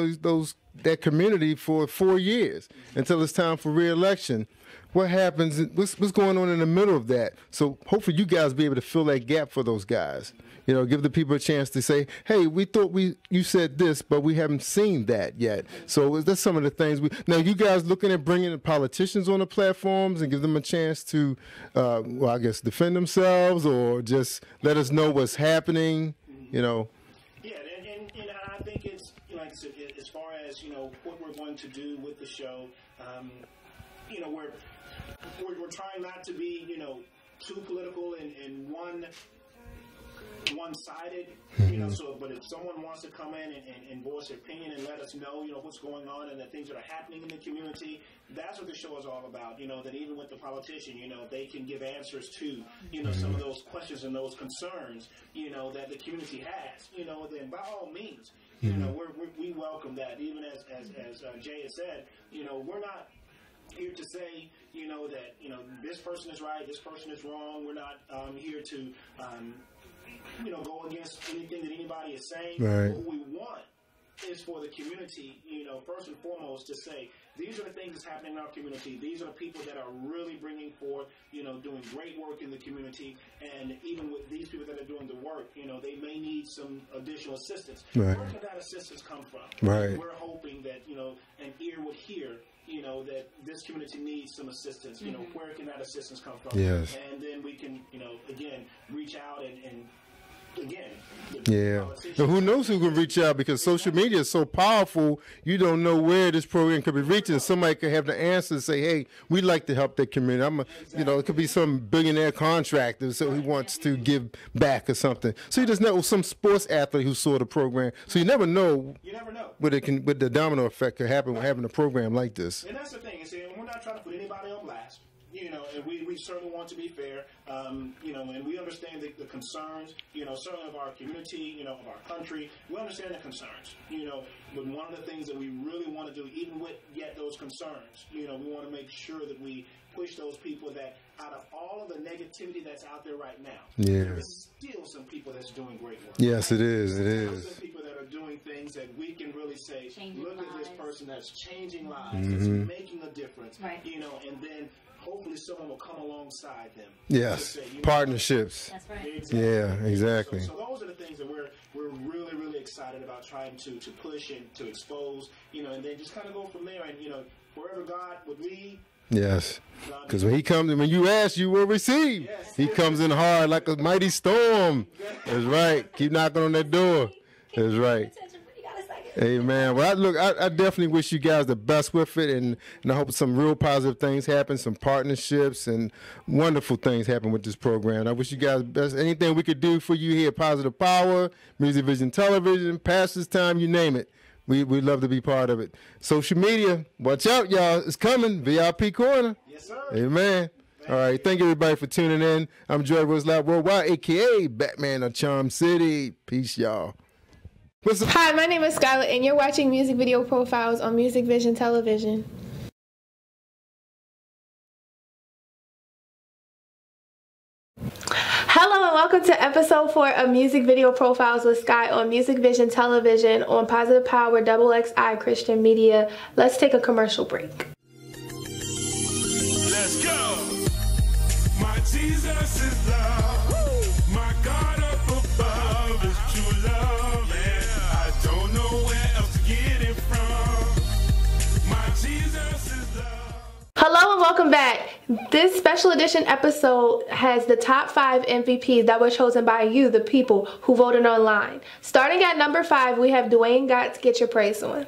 that community for 4 years until it's time for re-election. What happens? What's going on in the middle of that? So hopefully you guys be able to fill that gap for those guys. You know, give the people a chance to say, hey, we thought you said this, but we haven't seen that yet. So that's some of the things now you guys looking at bringing the politicians on the platforms and give them a chance to, well, I guess defend themselves or just let us know what's happening, you know. Yeah, and I think it's, like I said, as far as, what we're going to do with the show, we're trying not to be, too political and one-sided, so, but if someone wants to come in and voice their opinion and let us know, what's going on and the things that are happening in the community, that's what the show is all about, that even with the politician, they can give answers to, some of those questions and those concerns, that the community has, then by all means, we welcome that. Even as Jay has said, we're not here to say, that, this person is right, this person is wrong. We're not here to go against anything that anybody is saying. Right. What we want is for the community, first and foremost, to say, these are the things that's happening in our community. These are the people that are really bringing forth, doing great work in the community. And even with these people that are doing the work, they may need some additional assistance. Right. Where can that assistance come from? Right. We're hoping that, an ear would hear, that this community needs some assistance. Where can that assistance come from? Yes. And then we can, again, reach out and again. Yeah. Now, who knows who can reach out, because social media is so powerful, you don't know where this program could be reaching. Somebody could have the answer and say, hey, we'd like to help that community. It could be some billionaire contractor so he wants to give back or something. So you just know some sports athlete who saw the program. So you never know. You never know. What the domino effect could happen with having a program like this. And that's the thing. We're not trying to put anybody on blast. And we certainly want to be fair, and we understand the concerns, certainly of our community, of our country. We understand the concerns, but one of the things that we really want to do, even with yet those concerns, we want to make sure that we push those people that out of all of the negativity that's out there right now, there is still some people that's doing great work. Yes, it is. It There's is. some people that are doing things that we can really say, look at this person that's changing lives, Mhm. that's making a difference, and then hopefully someone will come alongside them. Yes. To say, Partnerships. That's right. Exactly. Yeah, exactly. So those are the things that we're really, really excited about trying to push and to expose, and then just kind of go from there. And, wherever God would lead. Yes. Because when he comes, when you ask, you will receive. Yes. He comes in hard like a mighty storm. That's right. Keep knocking on that door. That's right. Amen. Well, I definitely wish you guys the best with it, and I hope some real positive things happen, some partnerships, and wonderful things happen with this program. I wish you guys the best. Anything we could do for you here, Positive Power, Music Vision Television, Pastor's Time, you name it. We'd love to be part of it. Social media, watch out, y'all. It's coming. VIP Corner. Yes, sir. Amen. All right. Thank you, everybody, for tuning in. I'm Joy Rose Live Worldwide, a.k.a. Batman of Charm City. Peace, y'all. Hi, my name is Skylar, and you're watching Music Video Profiles on Music Vision Television. Hello and welcome to episode 4 of Music Video Profiles with Sky on Music Vision Television on Positive Power XXI Christian Media. Let's take a commercial break. Let's go. My Jesus is love. My God up above is true love. And I don't know where else to get it from. My Jesus is love. Hello and welcome back. This special edition episode has the top 5 MVPs that were chosen by you, the people who voted online. Starting at number 5, we have Dwayne Gott's Get Your Praise On.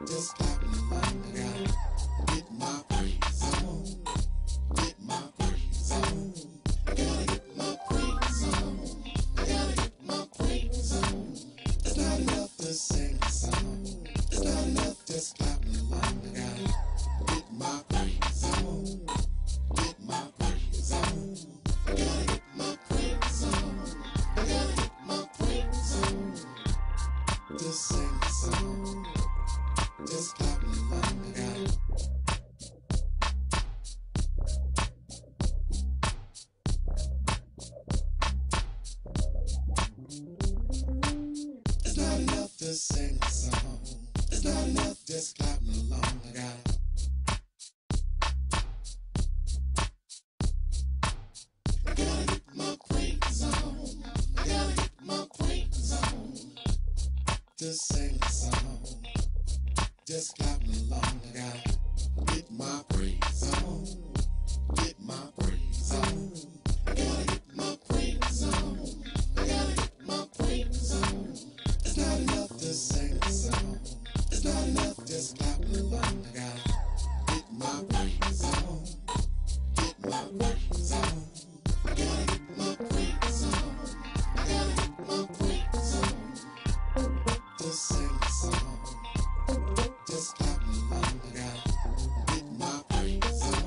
Just clap along. I gotta get my praise on. Get my praise on. I gotta get my praise on. I gotta get my praise on. It's not enough to sing a song. It's not enough just clapping along. I gotta get my praise on. Get my praise on. I gotta get my praise on. I gotta get my praise on. Just sing a song. Just clapping along. I gotta. It's not enough to sing a song. It's not enough just clapping along. I gotta. I gotta get my praise on. I gotta get my praise on. Just sing a song. Just clapping along. I gotta get my praise on. Get my praise on. I gotta get my praise on. I gotta get my praise on. It's not enough to sing a song. It's not enough just clapping along. I gotta get my praise on. Get my praise on. I gotta get my praise on. I gotta get my praise on. Just sing a song. Just clapping along. I gotta get my praise on.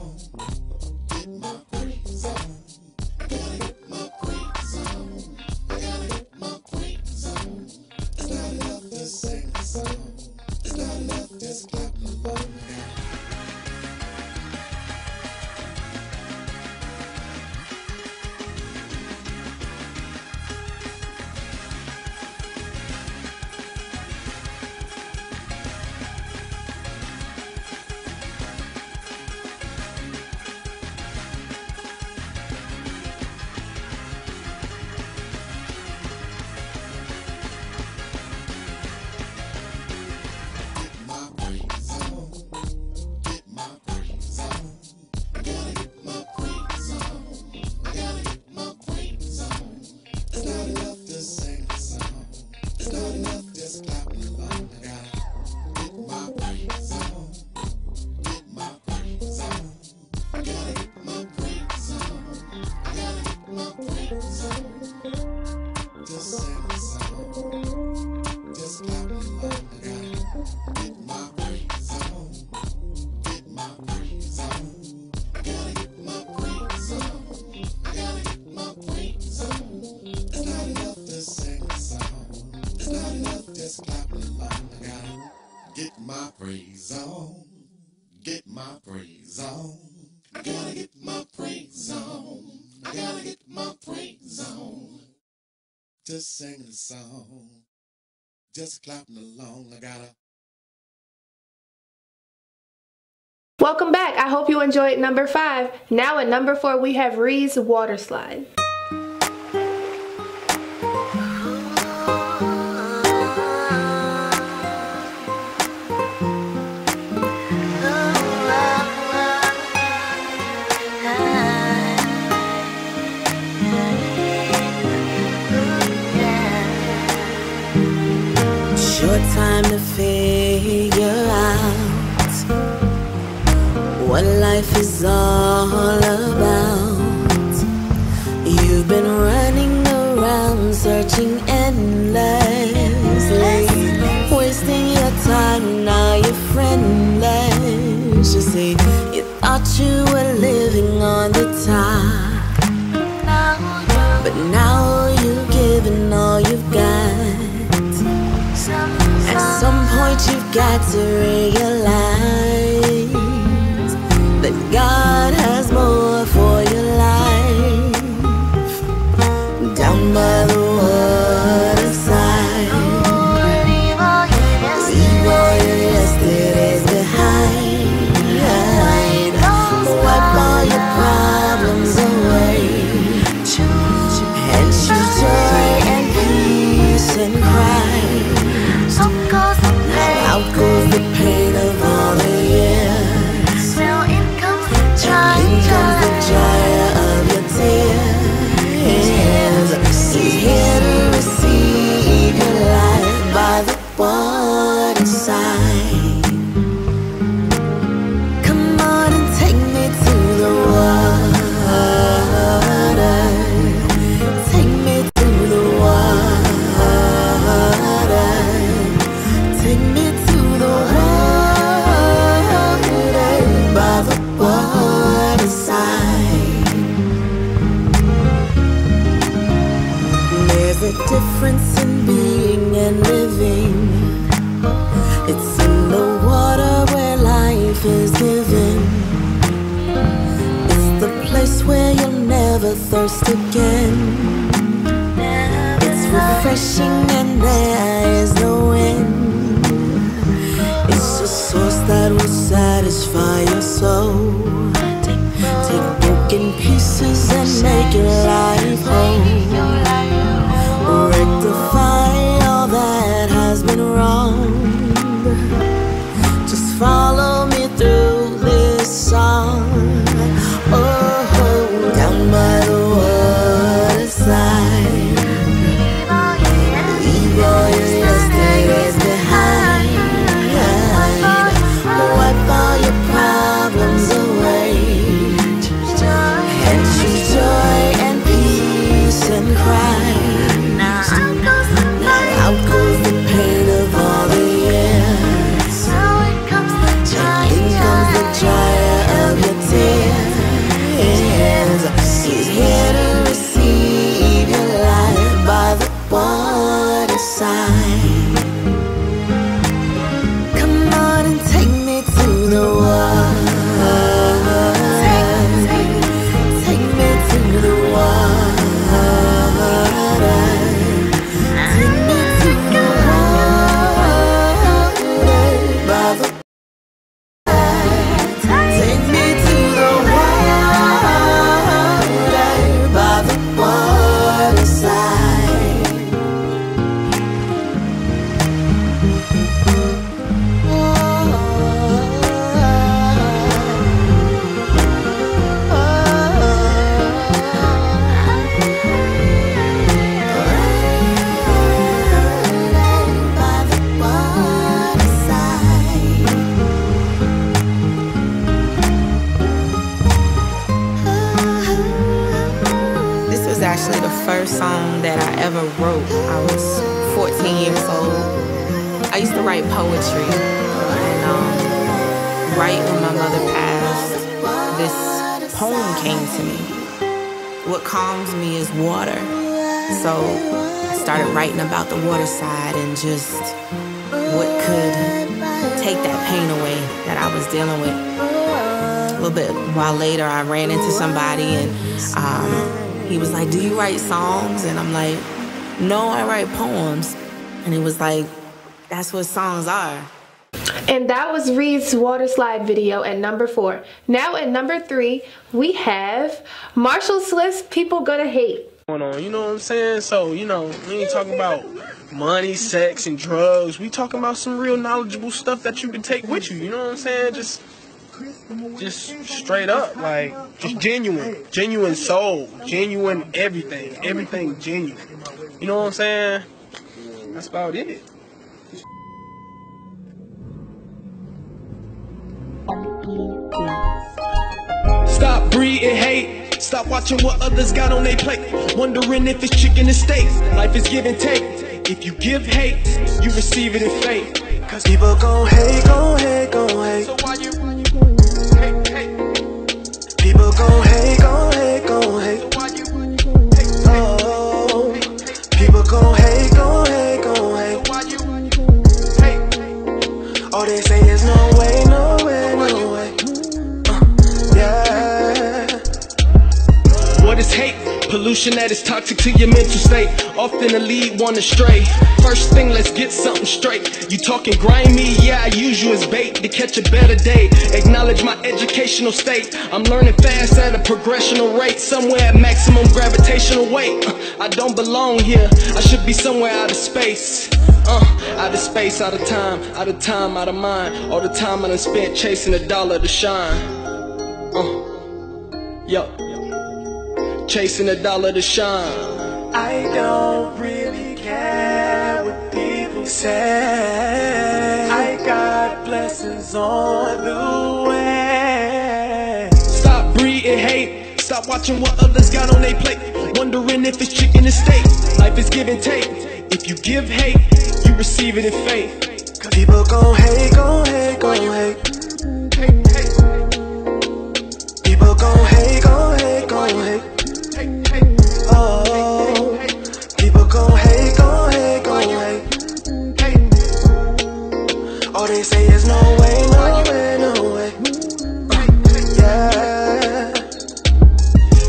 Get my praise on. I gotta get my praise on. I gotta get my praise on. It's not enough to sing a song. It's not enough just clapping along. I gotta. Get my praise on. Get my praise on. I gotta get my praise on. I gotta get my praise on. Just singing a song. Just clapping along. I gotta. Welcome back. I hope you enjoyed number 5. Now at number 4 we have Reed's Water Slide. Short time to figure out what life is all about. You've been running around searching endlessly, wasting your time, now you're friendless. You see, you thought you were living on the top, but now you're giving all you've got. At some point you've got to realize that God has more for your life. Down by the waterside, leave all your yesterdays behind. Wipe all your problems away and choose joy and peace and Christ. Out goes the pain of all the years. Now in comes the joy of your tears. He's here to receive your life by the waterside. never thirst again. It's refreshing and there is no end. It's a source that will satisfy your soul. Take broken pieces and make your life whole. Rectify all that has been wrong. Just follow me through this song. Oh, down by the waterside. Leave all your yesterdays behind. Wipe all your problems away. And choose joy and peace and cry. Now out goes the pain of all the years. In comes the dryer of your tears. He's here to receive your life by the waterside. Come on and take me to the water. Take me to the water. Actually the first song that I ever wrote. I was 14 years old. I used to write poetry, and right when my mother passed, this poem came to me. What calms me is water. So I started writing about the waterside and just what could take that pain away that I was dealing with. A little bit while later, I ran into somebody and he was like, "Do you write songs?" And I'm like, "No, I write poems." And he was like, "That's what songs are." And that was Reed's water slide video at number 4. Now at number 3, we have Marshall Swift's People Gonna Hate. Going on, you know what I'm saying? So, you know, we ain't talking about money, sex, and drugs. We talking about some real knowledgeable stuff that you can take with you, you know what I'm saying? Just straight up, like, just genuine soul, genuine everything genuine. You know what I'm saying? That's about it. Stop breeding hate. Stop watching what others got on their plate. Wondering if it's chicken and steak. Life is give and take. If you give hate, you receive it in faith. Cause people gon' hate, gon' hate, gon' hate. So why you hate? People gon' hate, gon' hate, gon' hate. So why you hate? Oh, people gon' hate, gon' hate, gon' hate. So why you hate? All they say is no way, no way, no way. Yeah. What is hate? Pollution that is toxic to your mental state. Often a lead one astray. First thing, let's get something straight. You talking grimy? Yeah, I use you as bait to catch a better day. Acknowledge my educational state. I'm learning fast at a progressional rate. Somewhere at maximum gravitational weight. I don't belong here. I should be somewhere out of space. Out of space, out of time, out of mind. All the time I done spent chasing a dollar to shine. Chasing a dollar to shine. I don't really care what people say. I got blessings on the way. Stop breeding hate. Stop watching what others got on their plate. Wondering if it's chicken and steak. Life is give and take. If you give hate, you receive it in faith. Cause people gon' hate, gon' hate, gon' hate. People gon' hate, gon' hate, gon' hate. Oh, people gon' hate, gon' hate, gon' hate. All they say is no way, no way, no way. Yeah.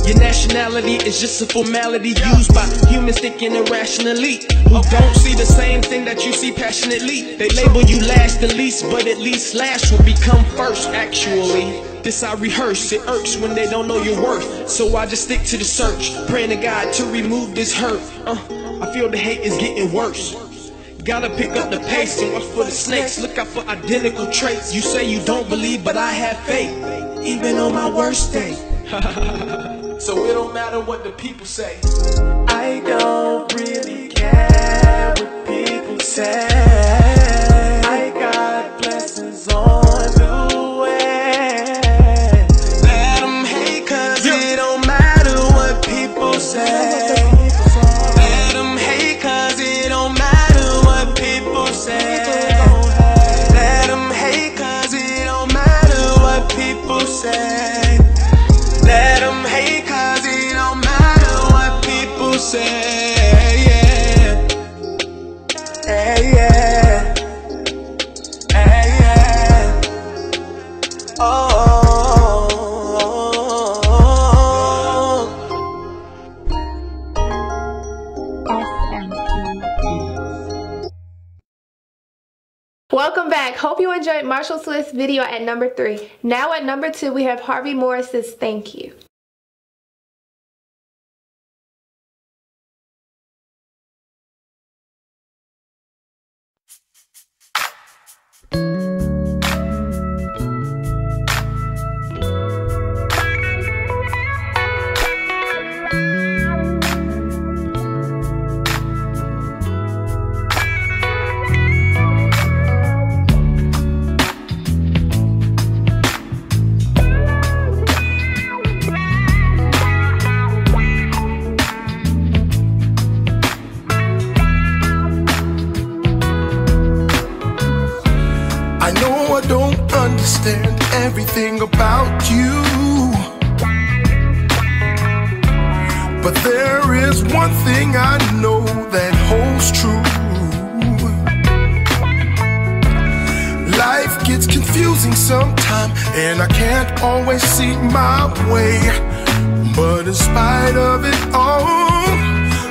Your nationality reality is just a formality used by humans thinking irrationally, who don't see the same thing that you see passionately. They label you last and least, but at least last will become first actually. This I rehearse, it irks when they don't know your worth, so I just stick to the search, praying to God to remove this hurt. I feel the hate is getting worse. Gotta pick up the pace and watch for the snakes, look out for identical traits. You say you don't believe, but I have faith, even on my worst day. So it don't matter what the people say. I don't really care what people say. I got blessings on the way. Let them hate, cause it don't matter what people say. Let them hate, cause it don't matter what people say. Let them hate, cause it don't matter what people say. Let them hate, cause it don't matter what people say. Yeah. Hey, yeah. Hey, yeah. Oh. Welcome back. Hope you enjoyed Marshall Swift's video at number 3. Now at number 2, we have Harvey Morris's Thank You. Understand everything about you, but there is one thing I know that holds true. Life gets confusing sometimes, and I can't always see my way, but in spite of it all,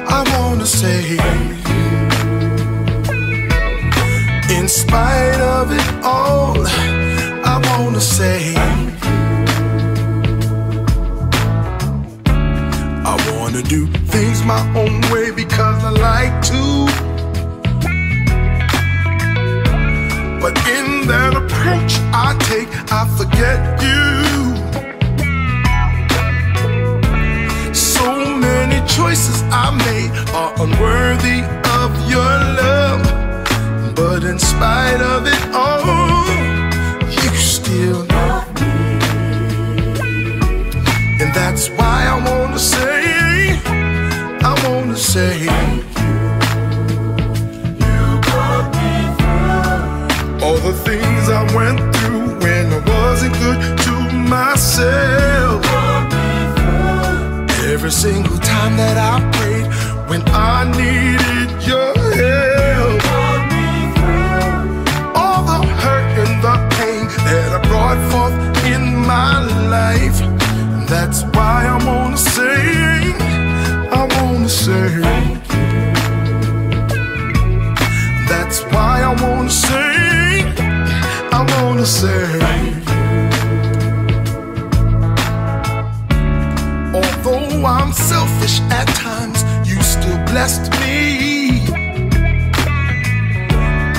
I wanna say, in spite of it all, I wanna say, I wanna do things my own way because I like to, but in that approach I take, I forget you. So many choices I made are unworthy of your love, but in spite of it all, you still love me. And that's why I wanna say, thank you. You got me through all the things I went through when I wasn't good to myself. Every single time that I prayed when I needed your help. All the hurt and the pain that I brought forth in my life. That's why I wanna say, thank you. That's why I wanna say, thank you. Although I'm selfish at times, you still blessed me.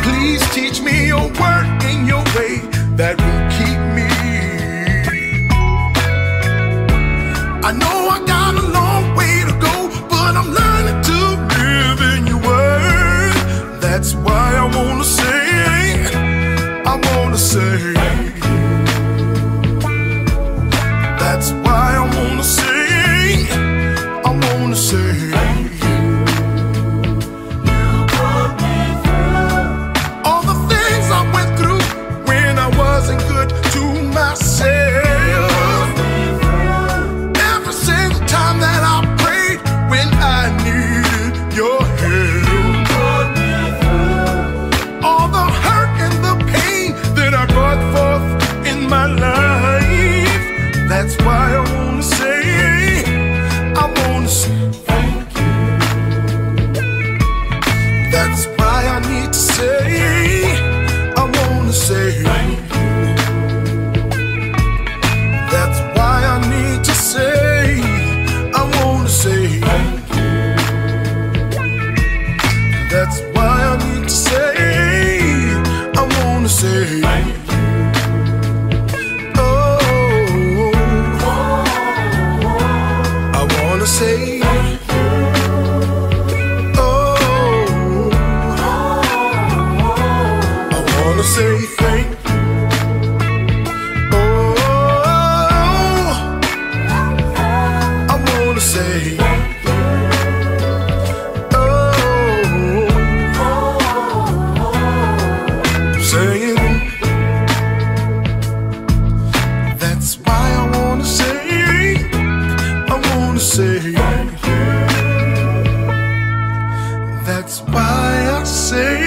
Please teach me your word in your way that will keep me. I know I got a long way to go, but I'm learning to live in your word. That's why I wanna say, thank you. That's why I wanna say, thank you. say thank you. I wanna say thank you. I wanna say thank you. I wanna say thank you. Saying that's why I wanna say thank you. That's why I say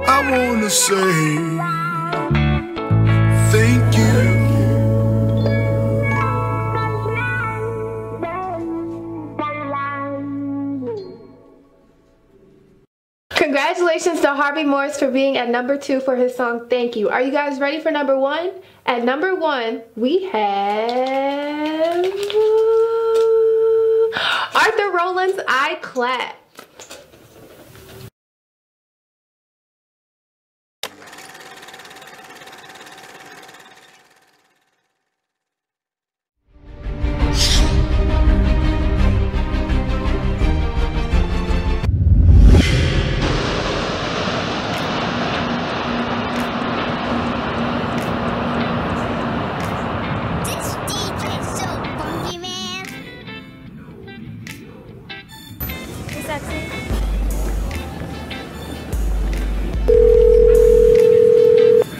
I wanna say thank you. Congratulations to Harvey Morris for being at number 2 for his song Thank You. Are you guys ready for number 1? At number 1, we have Arthur Rowland's I Clap.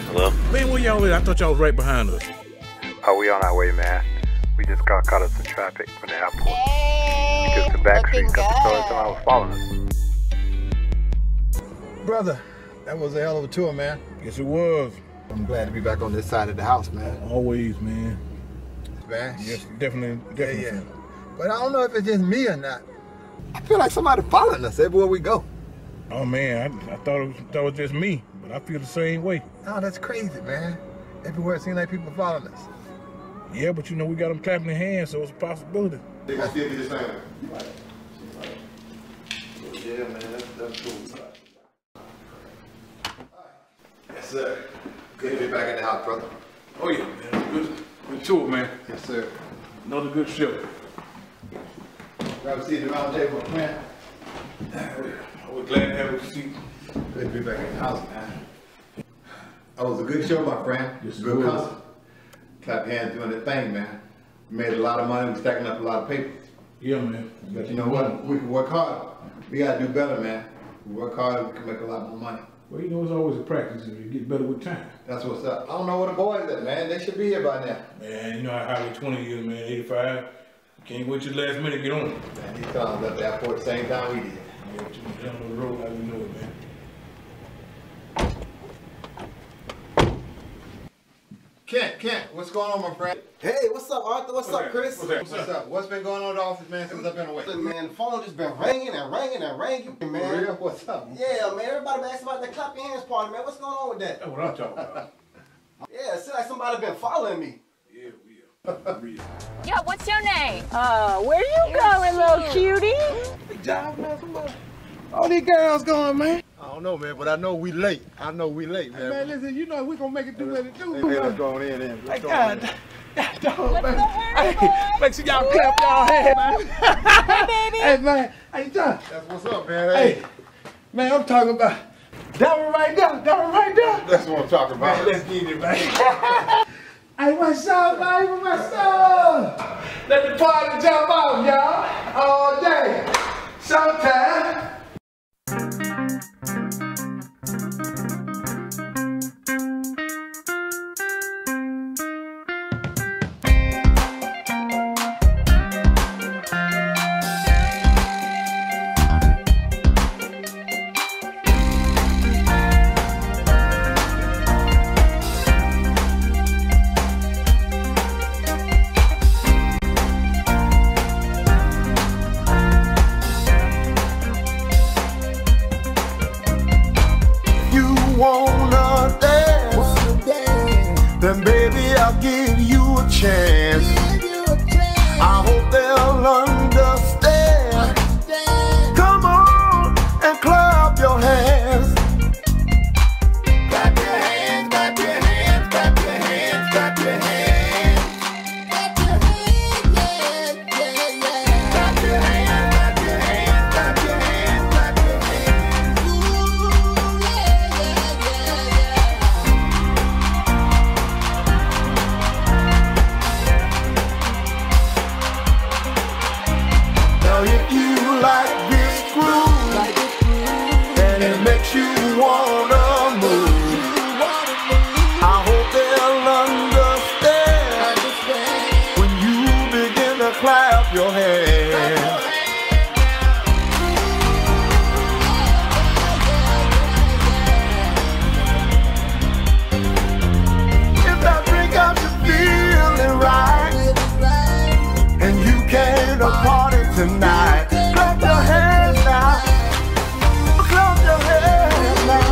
Hello? Man, where y'all at? I thought y'all was right behind us. Oh, we on our way, man. We just got caught up in traffic from the airport. We took the back street, got the story, someone was following us. Brother, that was a hell of a tour, man. Yes, it was. I'm glad to be back on this side of the house, man. Always, man. Man. Yes, definitely. Yeah. But I don't know if it's just me or not. I feel like somebody following us everywhere we go. Oh, man, I thought it was just me, but I feel the same way. Oh, that's crazy, man. Everywhere it seems like people following us. Yeah, but you know, we got them clapping their hands, so it's a possibility. They can still be the same. Yeah, man, that's cool. Yes, sir. Good to be back at the house, brother. Oh, yeah, man. Good tour, man. Yes, sir. Another good show. Grab a seat at the round table, man. I was glad to have a seat. Good to be back at the house, man. That was a good show, my friend. Yes, Good it was. concert. Clap your hands doing that thing, man. We made a lot of money. We're stacking up a lot of paper. Yeah, man. But you know what? We can work hard. We gotta do better, man. We work hard, we can make a lot more money. Well, you know, it's always a practice, and you get better with time. That's what's up. I don't know where the boys at, man. They should be here by now. Man, you know how Highway 20 is, man, 85. Can't wait till the last minute to get on. Man, these clowns at the airport at the same time we did. Yeah, but you can jump on the road, how you know it, man. Kent, what's going on, my friend? Hey, what's up, Arthur? What's up, Chris? What's up? What's been going on at the office, man, since I've been away? Man, the phone just been ringing and ringing and ringing, man. For real? What's up? Yeah, man, everybody been asking about the clap your hands party, man. What's going on with that? That's what I'm talking about. Yeah, it seems like somebody been following me. Yo, what's your name? Where you going, little cutie? Big job, man. Somebody. All these girls going, man. I don't know, man, but I know we late. Man. Hey, man, listen, you know we gonna make it do what it do, Hey, man. man, let's go on in, man. Hey, God, dog, man. Hey, make sure y'all clap y'all hands, man. Hey, baby. Hey, man. Hey, John. That's what's up, man. Hey, man, I'm talking about that one right there. That one right there. That's what I'm talking about. Man, let's get it, man. Hey, what's up, man? What's up? Let the party jump off, y'all. All day. Showtime. wanna move, I hope they'll understand when you begin to clap your hands. If that drink got you feeling right, and you came to party tonight, clap your hands now. Clap your hands now.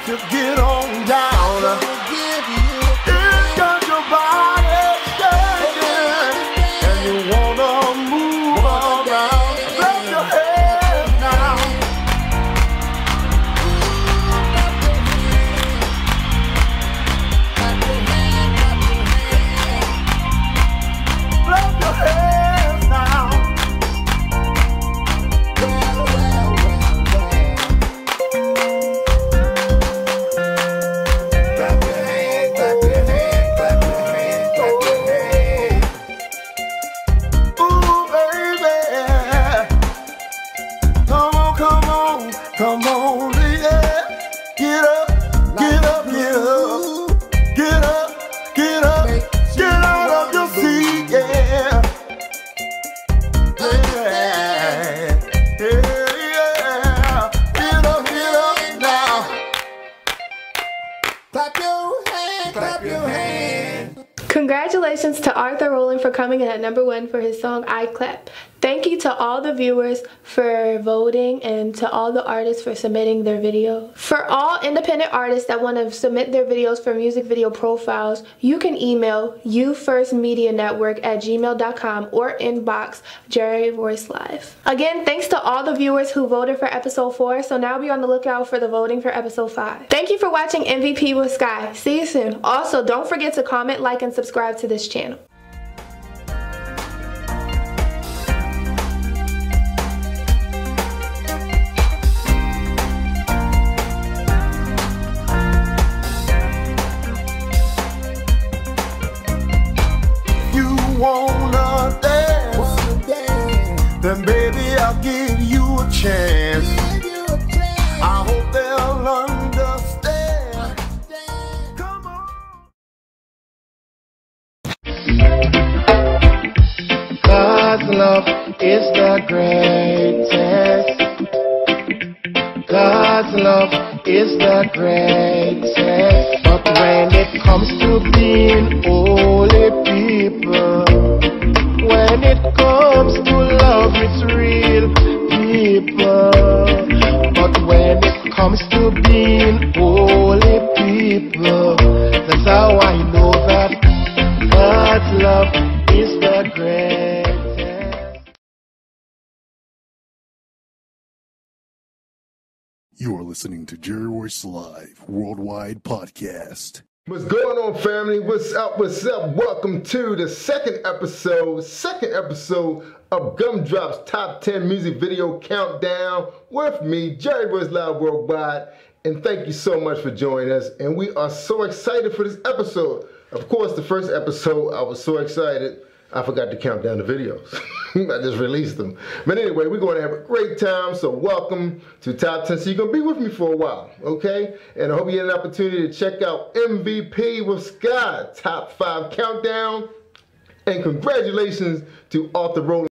To get on down, it's got your body shaking, and you wanna move around. Clap your hands now. Clap your hands now. Come on, yeah. Get up, get up, get up. Get up, get up, get out of your seat, yeah. Yeah, yeah. Get up now. Clap your hands, clap your hands. Congratulations to Arthur Rowland for coming in at #1 for his song I Clap. Thank you to all the viewers for voting and to all the artists for submitting their videos. For all independent artists that want to submit their videos for music video profiles, you can email youfirstmedianetwork@gmail.com or inbox Jerry Royce Live. Again, thanks to all the viewers who voted for episode 4, so now be on the lookout for the voting for episode 5. Thank you for watching MVP with Sky. See you soon. Also, don't forget to comment, like, and subscribe to this channel. Wanna dance, then baby I'll give you a chance. I hope they'll understand. Come on. God's love is the greatest. God's love is the greatest. But when it comes to being holy people, when it comes to love, it's real people. But when it comes to being holy people, that's how I know that God's love is the greatest. You are listening to Jerry Royce Live Worldwide Podcast. What's going on, family? What's up? What's up? Welcome to the second episode of Gumdrop's Top 10 Music Video Countdown with me, Jerry Royce Live Worldwide. And thank you so much for joining us. And we are so excited for this episode. Of course, the first episode, I was so excited, I forgot to count down the videos. I just released them. But anyway, we're going to have a great time. So welcome to Top 10. So you're going to be with me for a while, okay? And I hope you get an opportunity to check out MVP with Sky, Top 5 Countdown. And congratulations to Arthur Rowland.